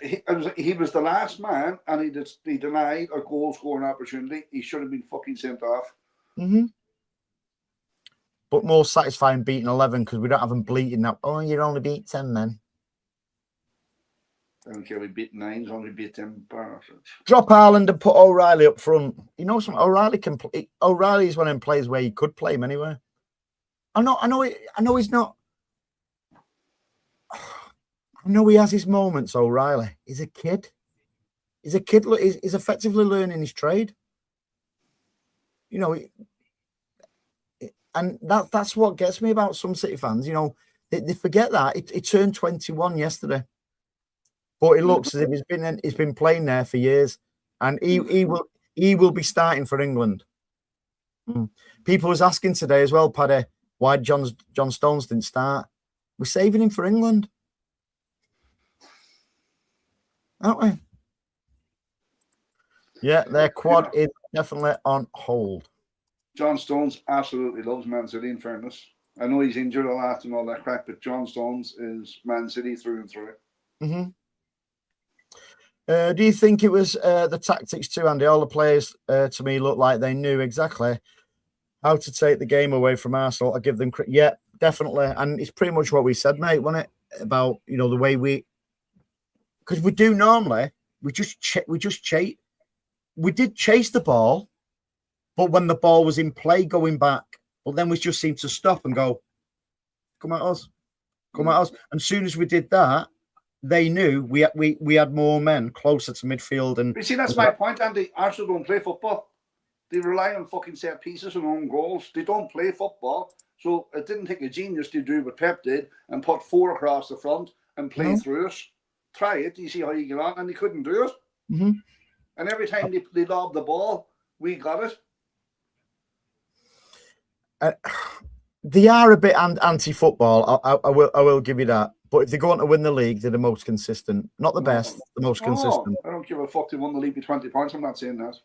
was the last man, and he denied a goal scoring opportunity. He should have been fucking sent off. Mm-hmm. But more satisfying beating 11 because we don't have them bleating that. Oh, you only beat 10 men. I don't care. We beat 9, only beat 10. Drop Haaland and put O'Reilly up front. You know something? O'Reilly can play. O'Reilly is one of them players where you could play him anywhere. I know he's not. I know he has his moments, O'Reilly. He's a kid. He's effectively learning his trade. You know, and that's what gets me about some City fans. You know, they forget that he turned 21 yesterday, but it looks as if he's been playing there for years, and he will be starting for England. People was asking today as well, Paddy, why John Stones didn't start. We're saving him for England, aren't we? Yeah, their quad is definitely on hold. John Stones absolutely loves Man City, in fairness. I know he's injured a lot and all that crap, but John Stones is Man City through and through. Mm-hmm. Do you think it was the tactics too, Andy? All the players, to me, look like they knew exactly how to take the game away from Arsenal. I give them credit. Yeah, definitely. And it's pretty much what we said, mate, wasn't it? About, you know, the way because we do normally, we did chase the ball, but when the ball was in play going back, but then we just seemed to stop and go, Come at us. Come at us. And as soon as we did that, they knew we had more men closer to midfield. And you see, that's my point, Andy. Arsenal don't play football. They rely on fucking set pieces and own goals. They don't play football. So it didn't take a genius to do what Pep did and put 4 across the front and play through us. Try it. You see how you get on. And they couldn't do it. Mm-hmm. And every time they lobbed the ball, we got it. They are a bit anti-football. I will give you that. But if they go on to win the league, they're the most consistent. Not the best, the most consistent. I don't give a fuck. They won the league by 20 points. I'm not saying that.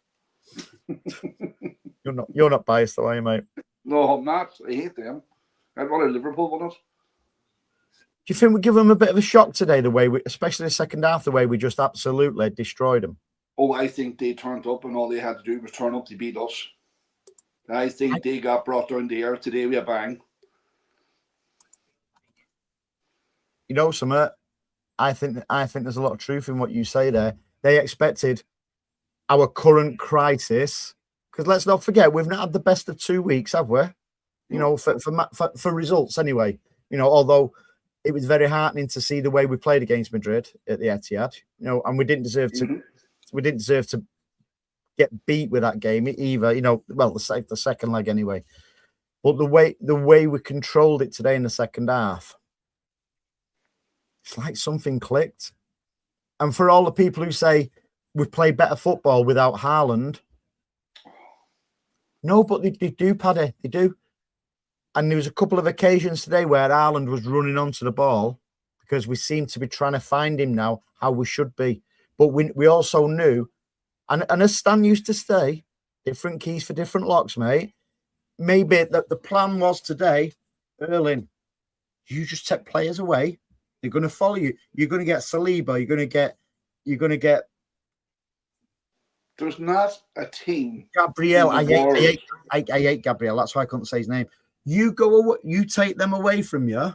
You're not biased, though, are you, mate? No, I'm not. I hate them. I'd rather Liverpool won it. Do you think we give them a bit of a shock today, especially the second half, the way we just absolutely destroyed them? Oh, I think they turned up and all they had to do was turn up to beat us. I think they got brought down the air today with a bang. You know, Summer, I think there's a lot of truth in what you say there. They expected our current crisis, because let's not forget, we've not had the best of 2 weeks, have we? You know, for results anyway. You know, although it was very heartening to see the way we played against Madrid at the Etihad. You know, and we didn't deserve to. We didn't deserve to get beat with that game either. You know, well, the second leg anyway. But the way we controlled it today in the second half, it's like something clicked. And for all the people who say we play better football without Haaland, no, but they do, Paddy. They do. And there was a couple of occasions today where Haaland was running onto the ball because we seem to be trying to find him now how we should be. But we also knew, and as Stan used to say, different keys for different locks, mate. Maybe that the plan was today, Erling, you just take players away. They're going to follow you. You're going to get Saliba. You're going to get. There's not a team. Gabriel. I hate Gabriel. That's why I couldn't say his name. You go away. You take them away from you,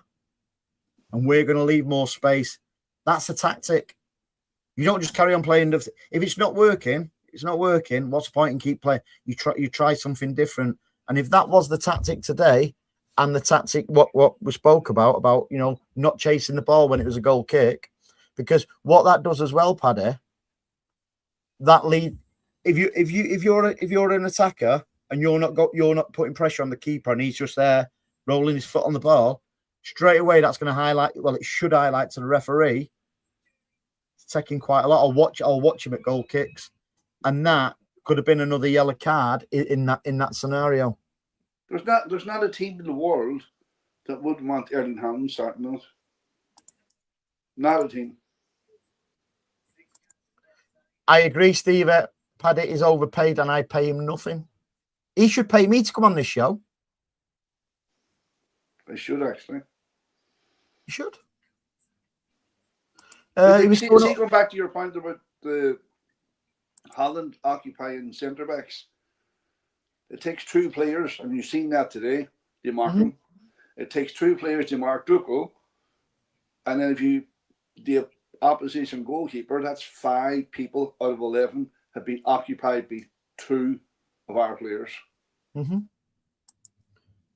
and we're going to leave more space. That's the tactic. You don't just carry on playing. If it's not working, it's not working. What's the point in keep playing? You try something different. And if that was the tactic today, and the tactic what we spoke about you know not chasing the ball when it was a goal kick, because what that does as well, Paddy, that lead if you're an attacker and you're not putting pressure on the keeper and he's just there rolling his foot on the ball, straight away that's going to highlight. Well, it should highlight to the referee. Taking quite a lot. I'll watch him at goal kicks, and that could have been another yellow card in that scenario. There's not a team in the world that wouldn't want Erling Haaland starting it. Not a team. I agree, Steve. Paddy is overpaid, and I pay him nothing. He should pay me to come on this show. I should actually. You should. Going back to your point about the Haaland occupying centre backs, it takes 2 players, and you've seen that today. You mark them. It takes 2 players to mark Duco, and then if the opposition goalkeeper, that's 5 people out of 11 have been occupied by 2 of our players. Mm-hmm.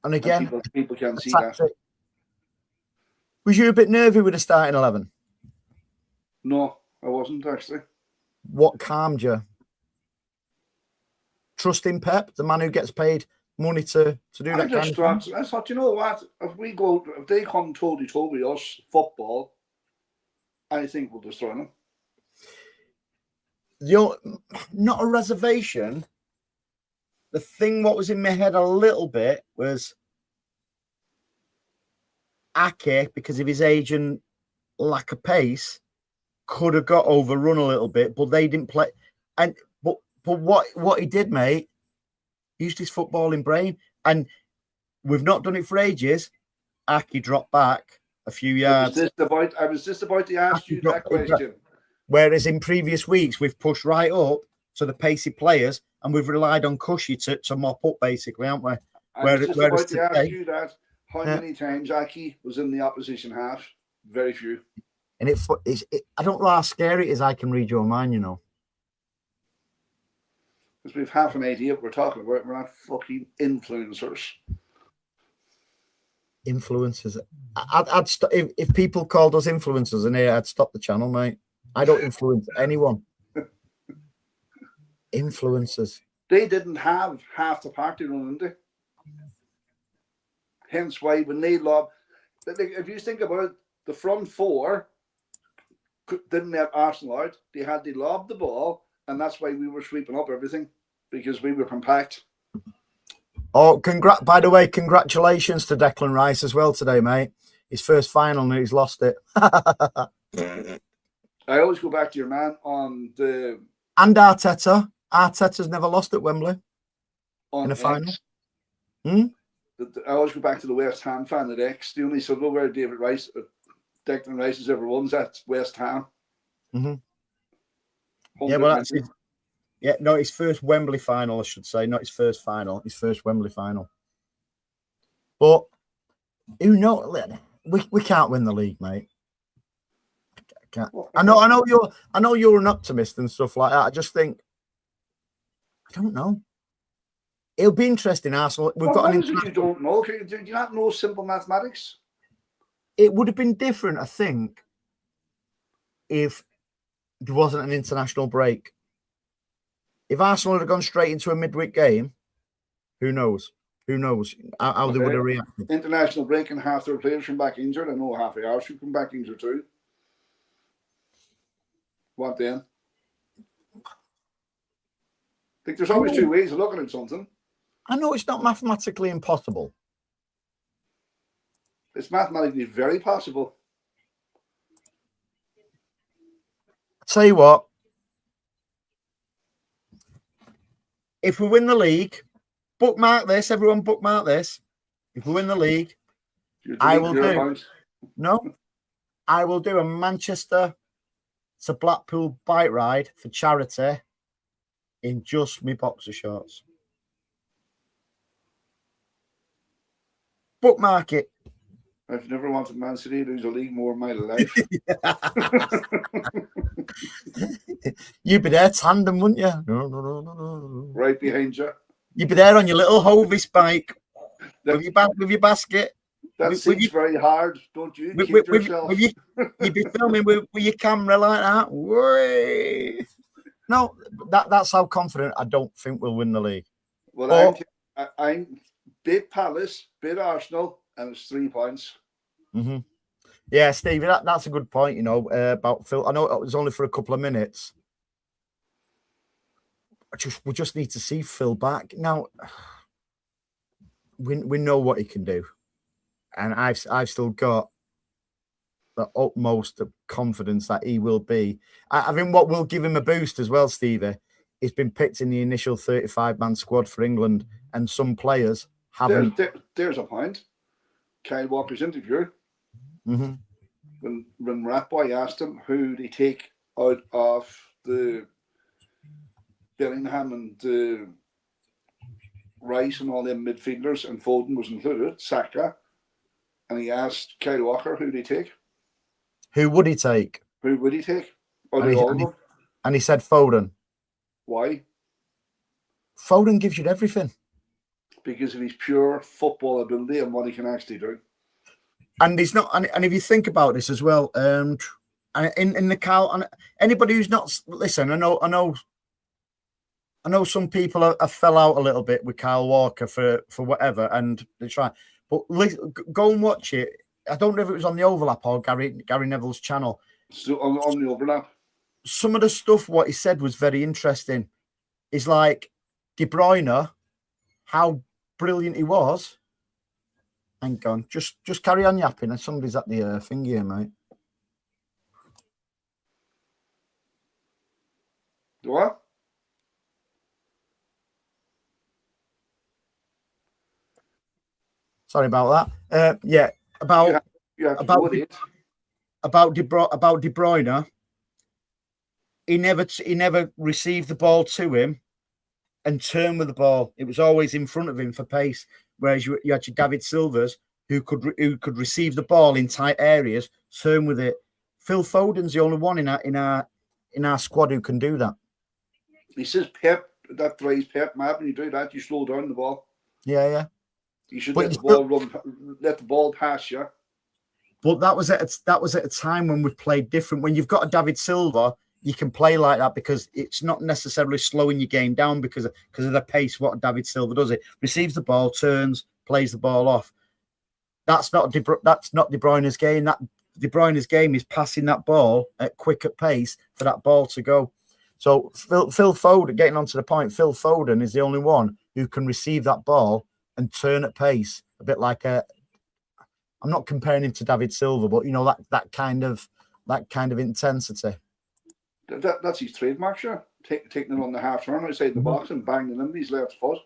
And again, people can see that. Was you a bit nervy with the starting 11? No, I wasn't actually. What calmed you? Trusting Pep, the man who gets paid money to do that kind of thing? I thought, you know what? If they come toe-to-toe with us, football, I think we'll destroy them. Not a reservation. The thing what was in my head a little bit was Ake, because of his age and lack of pace, could have got overrun a little bit, but they didn't play. And but what he did, mate, used his footballing brain, and we've not done it for ages. Ake dropped back a few yards. I was just about to ask you that question. Whereas in previous weeks we've pushed right up to the pacey players, and we've relied on Cushy to mop up, basically, haven't we? I was just about to ask you that. How many times Ake was in the opposition half? Very few. And I don't know how scary it is. I can read your mind, you know. Because we've half an idea what we're talking about. We're not fucking influencers. Influencers. I'd if people called us influencers in here, I'd stop the channel, mate. I don't influence anyone. Influencers. They didn't have half the party running, did they? Hence why when they lob, if you think about it, the front four didn't let Arsenal out. They had to lob the ball, and that's why we were sweeping up everything, because we were compact. Oh, by the way, congratulations to Declan Rice as well today, mate. His first final and he's lost it. I always go back to your man on the... And Arteta. Arteta's never lost at Wembley in a final. I always go back to the West Ham fan at X. The only silverware Declan Rice has ever won is at West Ham. Mm-hmm. Yeah, well, that's it. Yeah, no, his first Wembley final, I should say. Not his first final. His first Wembley final. But who knows? We can't win the league, mate. I know you're an optimist and stuff like that. I just think, I don't know. It'll be interesting, Arsenal. We've got an you don't know. Do you not know simple mathematics? It would have been different, I think, if there wasn't an international break. If Arsenal had gone straight into a midweek game, who knows? Who knows how they would have reacted? International break and half their players come back injured. I know half of ours should come back injured too. What then? I think there's always two ways of looking at something. I know it's not mathematically impossible. It's mathematically very possible. I'll tell you what. If we win the league, bookmark this. Everyone bookmark this. If we win the league, I will do a Manchester to Blackpool bike ride for charity in just me boxer shorts. Bookmark it. I've never wanted Man City to lose a league more in my life. You'd be there tandem, wouldn't you? No. Right behind you. You'd be there on your little Hovis bike with your basket. That seems very hard, don't you? Keep yourself. You'd be filming with your camera like that. Whee! No, that's how confident I don't think we'll win the league. Well, I'm bit Palace, bit Arsenal, and it's 3 points. Mm-hmm. Yeah, Stevie, that's a good point, about Phil. I know it was only for a couple of minutes. We just need to see Phil back. Now, we know what he can do. And I've still got the utmost confidence that he will be. I think what will give him a boost as well, Stevie, he's been picked in the initial 35-man squad for England, and some players haven't. There's a point. Kyle Walker's interview. Mm-hmm. When Ratboy asked him who they take out of the Bellingham and Rice and all them midfielders, and Foden was included, Saka, and he asked Kyle Walker who they take. Who would he take? Who would he take? And he said Foden. Why? Foden gives you everything. Because of his pure football ability and what he can actually do. And he's not. And if you think about this as well, in the Cal, and anybody who's not listen, I know some people have fell out a little bit with Kyle Walker for whatever, and they try. But go and watch it. I don't know if it was on the Overlap or Gary Neville's channel. So on the Overlap, some of the stuff what he said was very interesting. It's like De Bruyne, how brilliant he was. Hang on, just carry on yapping. And somebody's at the thing here, mate. What? Sorry about that. Yeah, about De Bruyne. He never received the ball to him and turned with the ball. It was always in front of him for pace. Whereas you had your David Silvers who could receive the ball in tight areas, turn with it. Phil Foden's the only one in our squad who can do that. He says Pep, that phrase Pep, man, when you do that, you slow down the ball. Yeah. You should But let the ball pass you. But that was at a time when we played different. When you've got a David Silva, you can play like that because it's not necessarily slowing your game down because of the pace. What David Silva does, it receives the ball, turns, plays the ball off. That's not De Bruyne's game. That De Bruyne's game is passing that ball at quicker pace for that ball to go. So Phil Foden, getting onto the point, Phil Foden is the only one who can receive that ball and turn at pace, a bit like I'm not comparing him to David Silva, but that kind of intensity. That's his trademark, sure. Taking it on the half turn outside the box and banging him his left foot.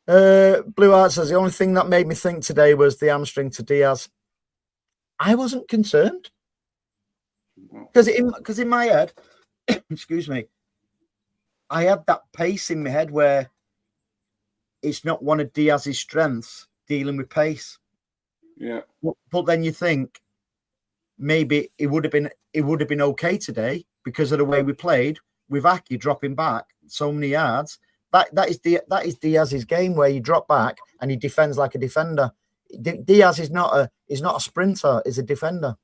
Blue Art says the only thing that made me think today was the hamstring to Diaz. I wasn't concerned because in my head, excuse me, I had that pace in my head where it's not one of Diaz's strengths dealing with pace. Yeah, but then you think maybe it would have been okay today because of the way we played with Aki dropping back so many yards. That is Diaz's game where you drop back and he defends like a defender. Diaz is not a sprinter; is a defender.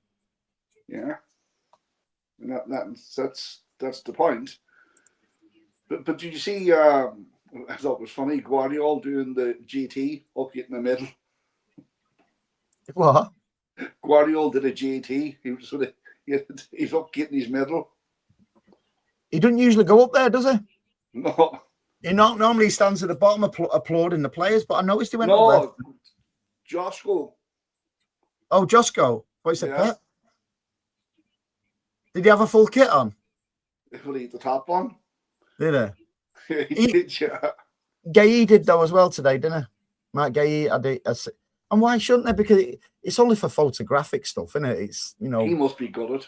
Yeah, and that's the point. But did you see? I thought it was funny. Guardiola doing the GT up in the middle. What? Guardiola did a GT. He's up getting his medal. He doesn't usually go up there, does he? No. He normally stands at the bottom applauding the players, but I noticed he went up there. Josko. Oh, Josko. What is it, Yeah. Pep? Did he have a full kit on? Well, he had the top one. Did he? He did, yeah. Gay did though as well today, didn't he? Matt Gay. And why shouldn't they? Because it's only for photographic stuff, isn't it? It's He must be good at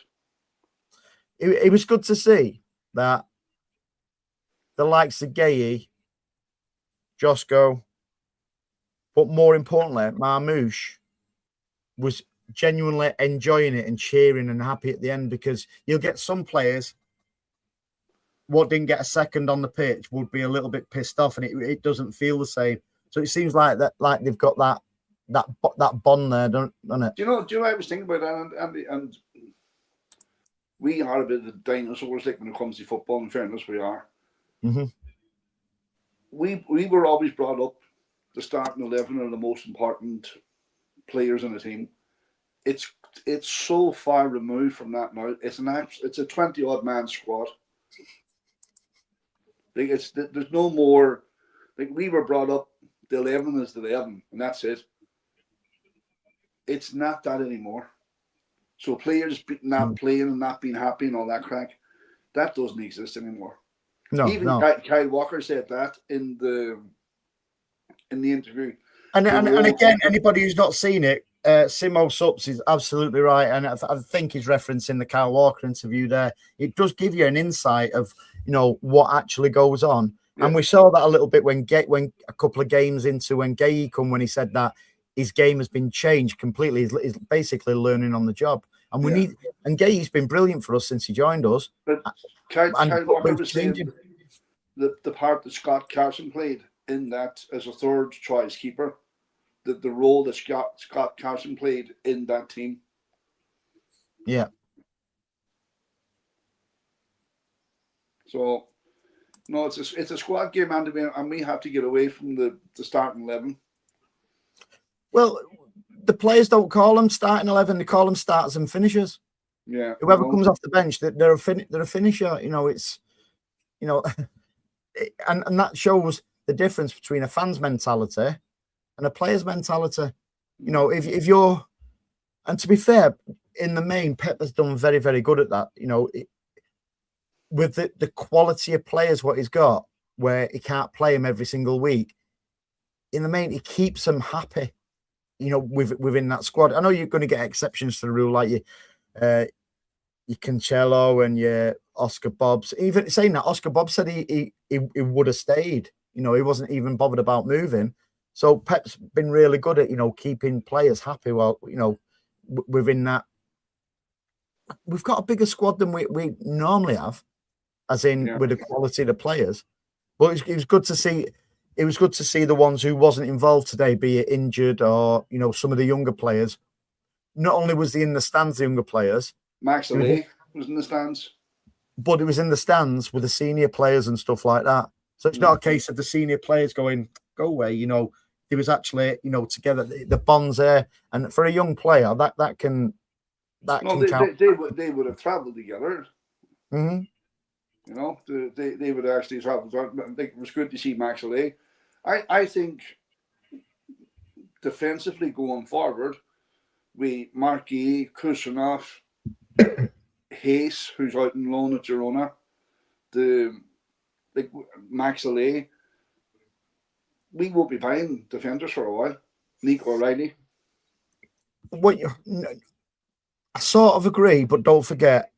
it. It was good to see that the likes of Gay, Josko, but more importantly, Marmouche was genuinely enjoying it and cheering and happy at the end, because you'll get some players what didn't get a second on the pitch would be a little bit pissed off, and it doesn't feel the same. So it seems like they've got that bond there, don't it? Do you know what I was thinking about that? And we are a bit of the dinosaurs, like when it comes to football. In fairness, we are. Mm-hmm. We were always brought up the starting 11 are the most important players in the team. It's so far removed from that now. It's a 20-odd man squad. Like there's no more. Like we were brought up, the 11 is the 11, and that's it. It's not that anymore. So players not playing and not being happy and all that crack, that doesn't exist anymore. Even Kyle Walker said that in the interview. And again, anybody who's not seen it, Simo Sups is absolutely right, and I think he's referencing the Kyle Walker interview there. It does give you an insight of what actually goes on, and we saw that a little bit when a couple of games into when Gay come, when he said that his game has been changed completely. He's basically learning on the job, and and Gay's been brilliant for us since he joined us. But Kyle Walker was saying the part that Scott Carson played in that as a third choice keeper, the role that Scott Carson played in that team. Yeah. So, no, it's a squad game, and we have to get away from the starting 11. Well, the players don't call them starting 11; they call them starters and finishers. Yeah. Whoever comes off the bench, they're a finisher. It's and that shows the difference between a fan's mentality and a player's mentality. If you're, and to be fair, in the main, Pep has done very, very good at that. With the quality of players, what he's got, where he can't play them every single week. In the main, he keeps them happy. Within that squad. I know you're going to get exceptions to the rule, like your Cancelo and your Oscar Bobbs. Even saying that, Oscar Bobb said he would have stayed. He wasn't even bothered about moving. So Pep's been really good at keeping players happy. Well, within that, we've got a bigger squad than we normally have, as in with the quality of the players. But it was good to see. it was good to see the ones who wasn't involved today, be it injured or, some of the younger players. Not only was he in the stands, the younger players. Max Allais was in the stands. But it was in the stands with the senior players and stuff like that. So it's not a case of the senior players going, go away, It was actually, together, the bonds there. And for a young player, that can count. They would have travelled together. Mm-hmm. They would actually travel. I think it was good to see Max Allais. I think defensively going forward, we Marquis, Kusanov, Hayes, who's out in loan at Girona, Max Allais. We will be buying defenders for a while. Nick O'Reilly. I sort of agree, but don't forget,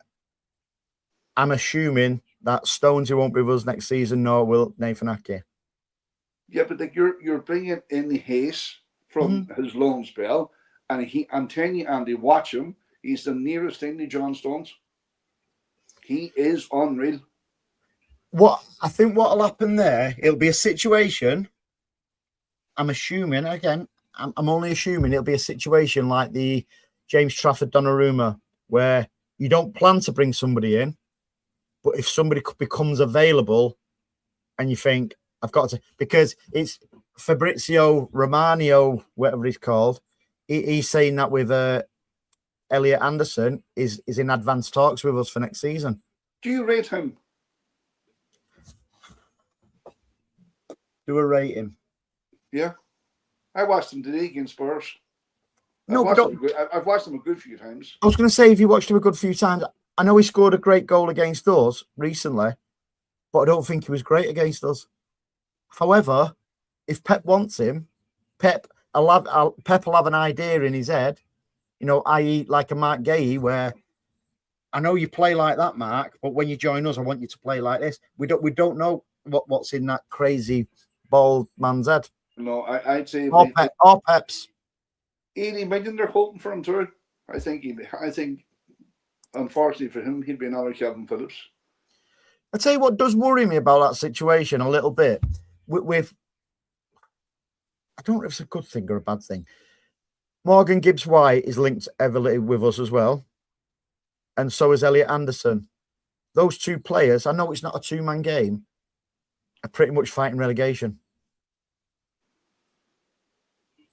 I'm assuming that Stonesy won't be with us next season, nor will Nathan Ake. Yeah, but you're bringing in Hayes from his loan spell, and I'm telling you, Andy, watch him. He's the nearest thing to John Stones. He is unreal. I think what'll happen there, it'll be a situation. I'm assuming, again, I'm only assuming it'll be a situation like the James Trafford Donnarumma, where you don't plan to bring somebody in, but if somebody becomes available and you think, I've got to, because it's Fabrizio Romano, whatever he's called, he's saying that with Elliot Anderson is in advanced talks with us for next season. Do you rate him? Do a rating. Yeah. I watched him today against Spurs. No, I've watched him a good few times. I was going to say, if you watched him a good few times, I know he scored a great goal against us recently, but I don't think he was great against us. However, if Pep wants him, Pep will have an idea in his head, i.e. like a Mark Gahey, where I know you play like that, Mark, but when you join us, I want you to play like this. We don't know what's in that crazy bald man's head. No, I'd say all Pep's. 80 million they're hoping for him too. I think unfortunately for him, he'd be another Kelvin Phillips. I tell you what does worry me about that situation a little bit. With I don't know if it's a good thing or a bad thing. Morgan Gibbs-White is linked heavily with us as well, and so is Elliot Anderson. Those two players, I know it's not a two-man game, are pretty much fighting relegation.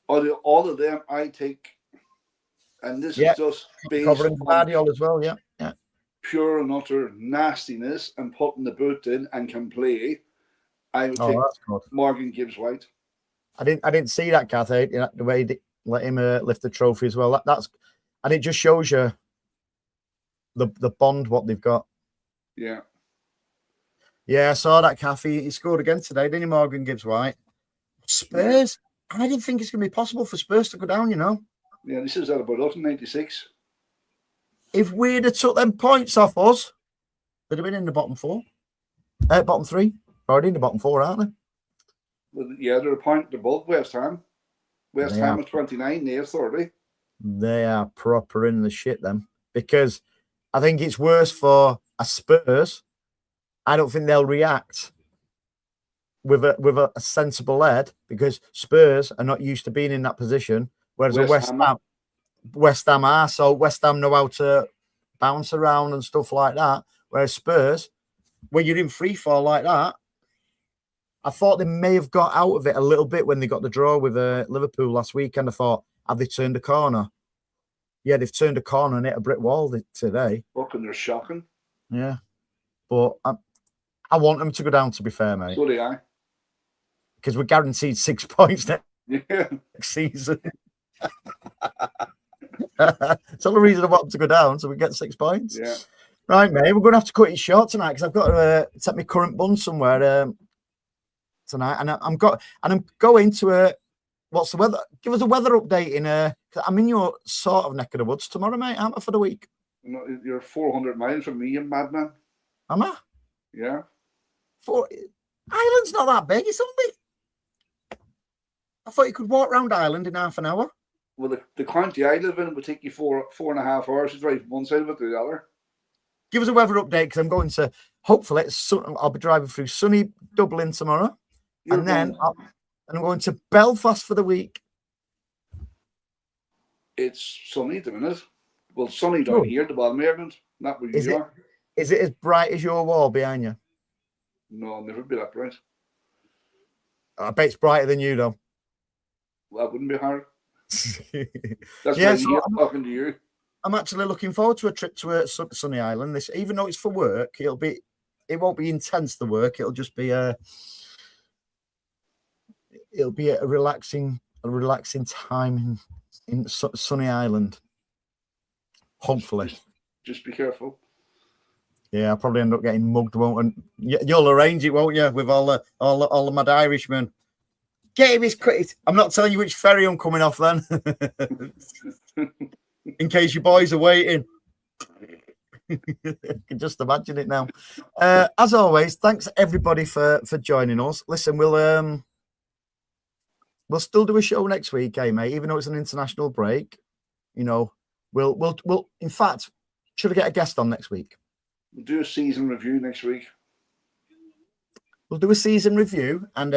All of them, I take, and this is just based covering Guardiola as well, yeah. Pure and utter nastiness and putting the boot in and can play. I would take Morgan Gibbs-White. I didn't see that, Kathy. The way he let him lift the trophy as well. And it just shows you the bond what they've got. Yeah. Yeah, I saw that, Kathy. He scored again today, didn't he, Morgan Gibbs-White? Spurs. I didn't think it's going to be possible for Spurs to go down, Yeah, this is at about us in 96. If we'd have took them points off us, they'd have been in the bottom four. Bottom three. Already in the bottom four, aren't they? Well, yeah, they're a point. They're both West Ham. West Ham are 29, they are 30. They are proper in the shit, then. Because I think it's worse for a Spurs. I don't think they'll react with a sensible head, because Spurs are not used to being in that position, whereas West Ham are. So West Ham know how to bounce around and stuff like that, whereas Spurs, when you're in free fall like that, I thought they may have got out of it a little bit when they got the draw with Liverpool last weekend. I thought, have they turned a corner? Yeah, they've turned a corner and hit a brick wall today. Fucking, they're shocking. Yeah, but I want them to go down, to be fair, mate. So do I. Because we're guaranteed 6 points next season. It's all the reason I want them to go down, so we get 6 points. Yeah. Right, mate, we're going to have to cut it short tonight, because I've got to take my current bun somewhere tonight, and I'm going to what's the weather? Give us a weather update I'm in your sort of neck of the woods tomorrow, mate, aren't I, for the week? No, you're 400 miles from me, you madman. Am I? Yeah. Ireland's not that big, it's only. I thought you could walk around Ireland in half an hour. Well, the county I live in would take you 4.5 hours to drive from one side of it to the other. Give us a weather update, because I'm going to, hopefully, I'll be driving through sunny Dublin tomorrow, And then I'm going to Belfast for the week. It's sunny at the minute. Well, sunny down here at the bottom of Ireland. Not where you are. Is it as bright as your wall behind you? No, I'll never be that bright. I bet it's brighter than you, though. Well, that wouldn't be hard. That's Yeah, why I'm talking to you. I'm actually looking forward to a trip to a sunny island. Even though it's for work, it won't be intense, the work. It'll just be a relaxing time in sunny island. Hopefully. Just be careful. Yeah, I'll probably end up getting mugged, won't I? You'll arrange it, won't you, with all the mad Irishmen? Get him his credit. I'm not telling you which ferry I'm coming off then. In case your boys are waiting. I can just imagine it now. As always, thanks everybody for joining us. Listen, we'll still do a show next week, mate, even though it's an international break. You know, we'll in fact, should I get a guest on next week? We'll do a season review next week. We'll do a season review, and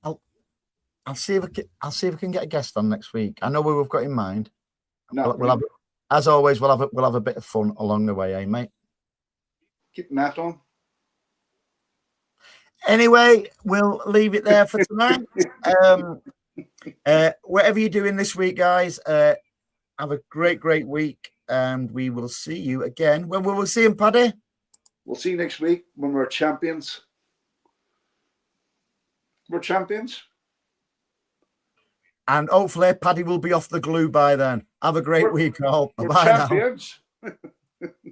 I'll see if I can get a guest on next week. I know who we've got in mind. No, we'll have, as always, we'll have a bit of fun along the way, mate. Keep Matt on. Anyway, we'll leave it there for tonight. Whatever you're doing this week, guys, have a great week, and we will see you again. When will we see him, Paddy? We'll see you next week when we're champions. We're champions. And hopefully Paddy will be off the glue by then. Have a great week, all. We're Bye champions. now.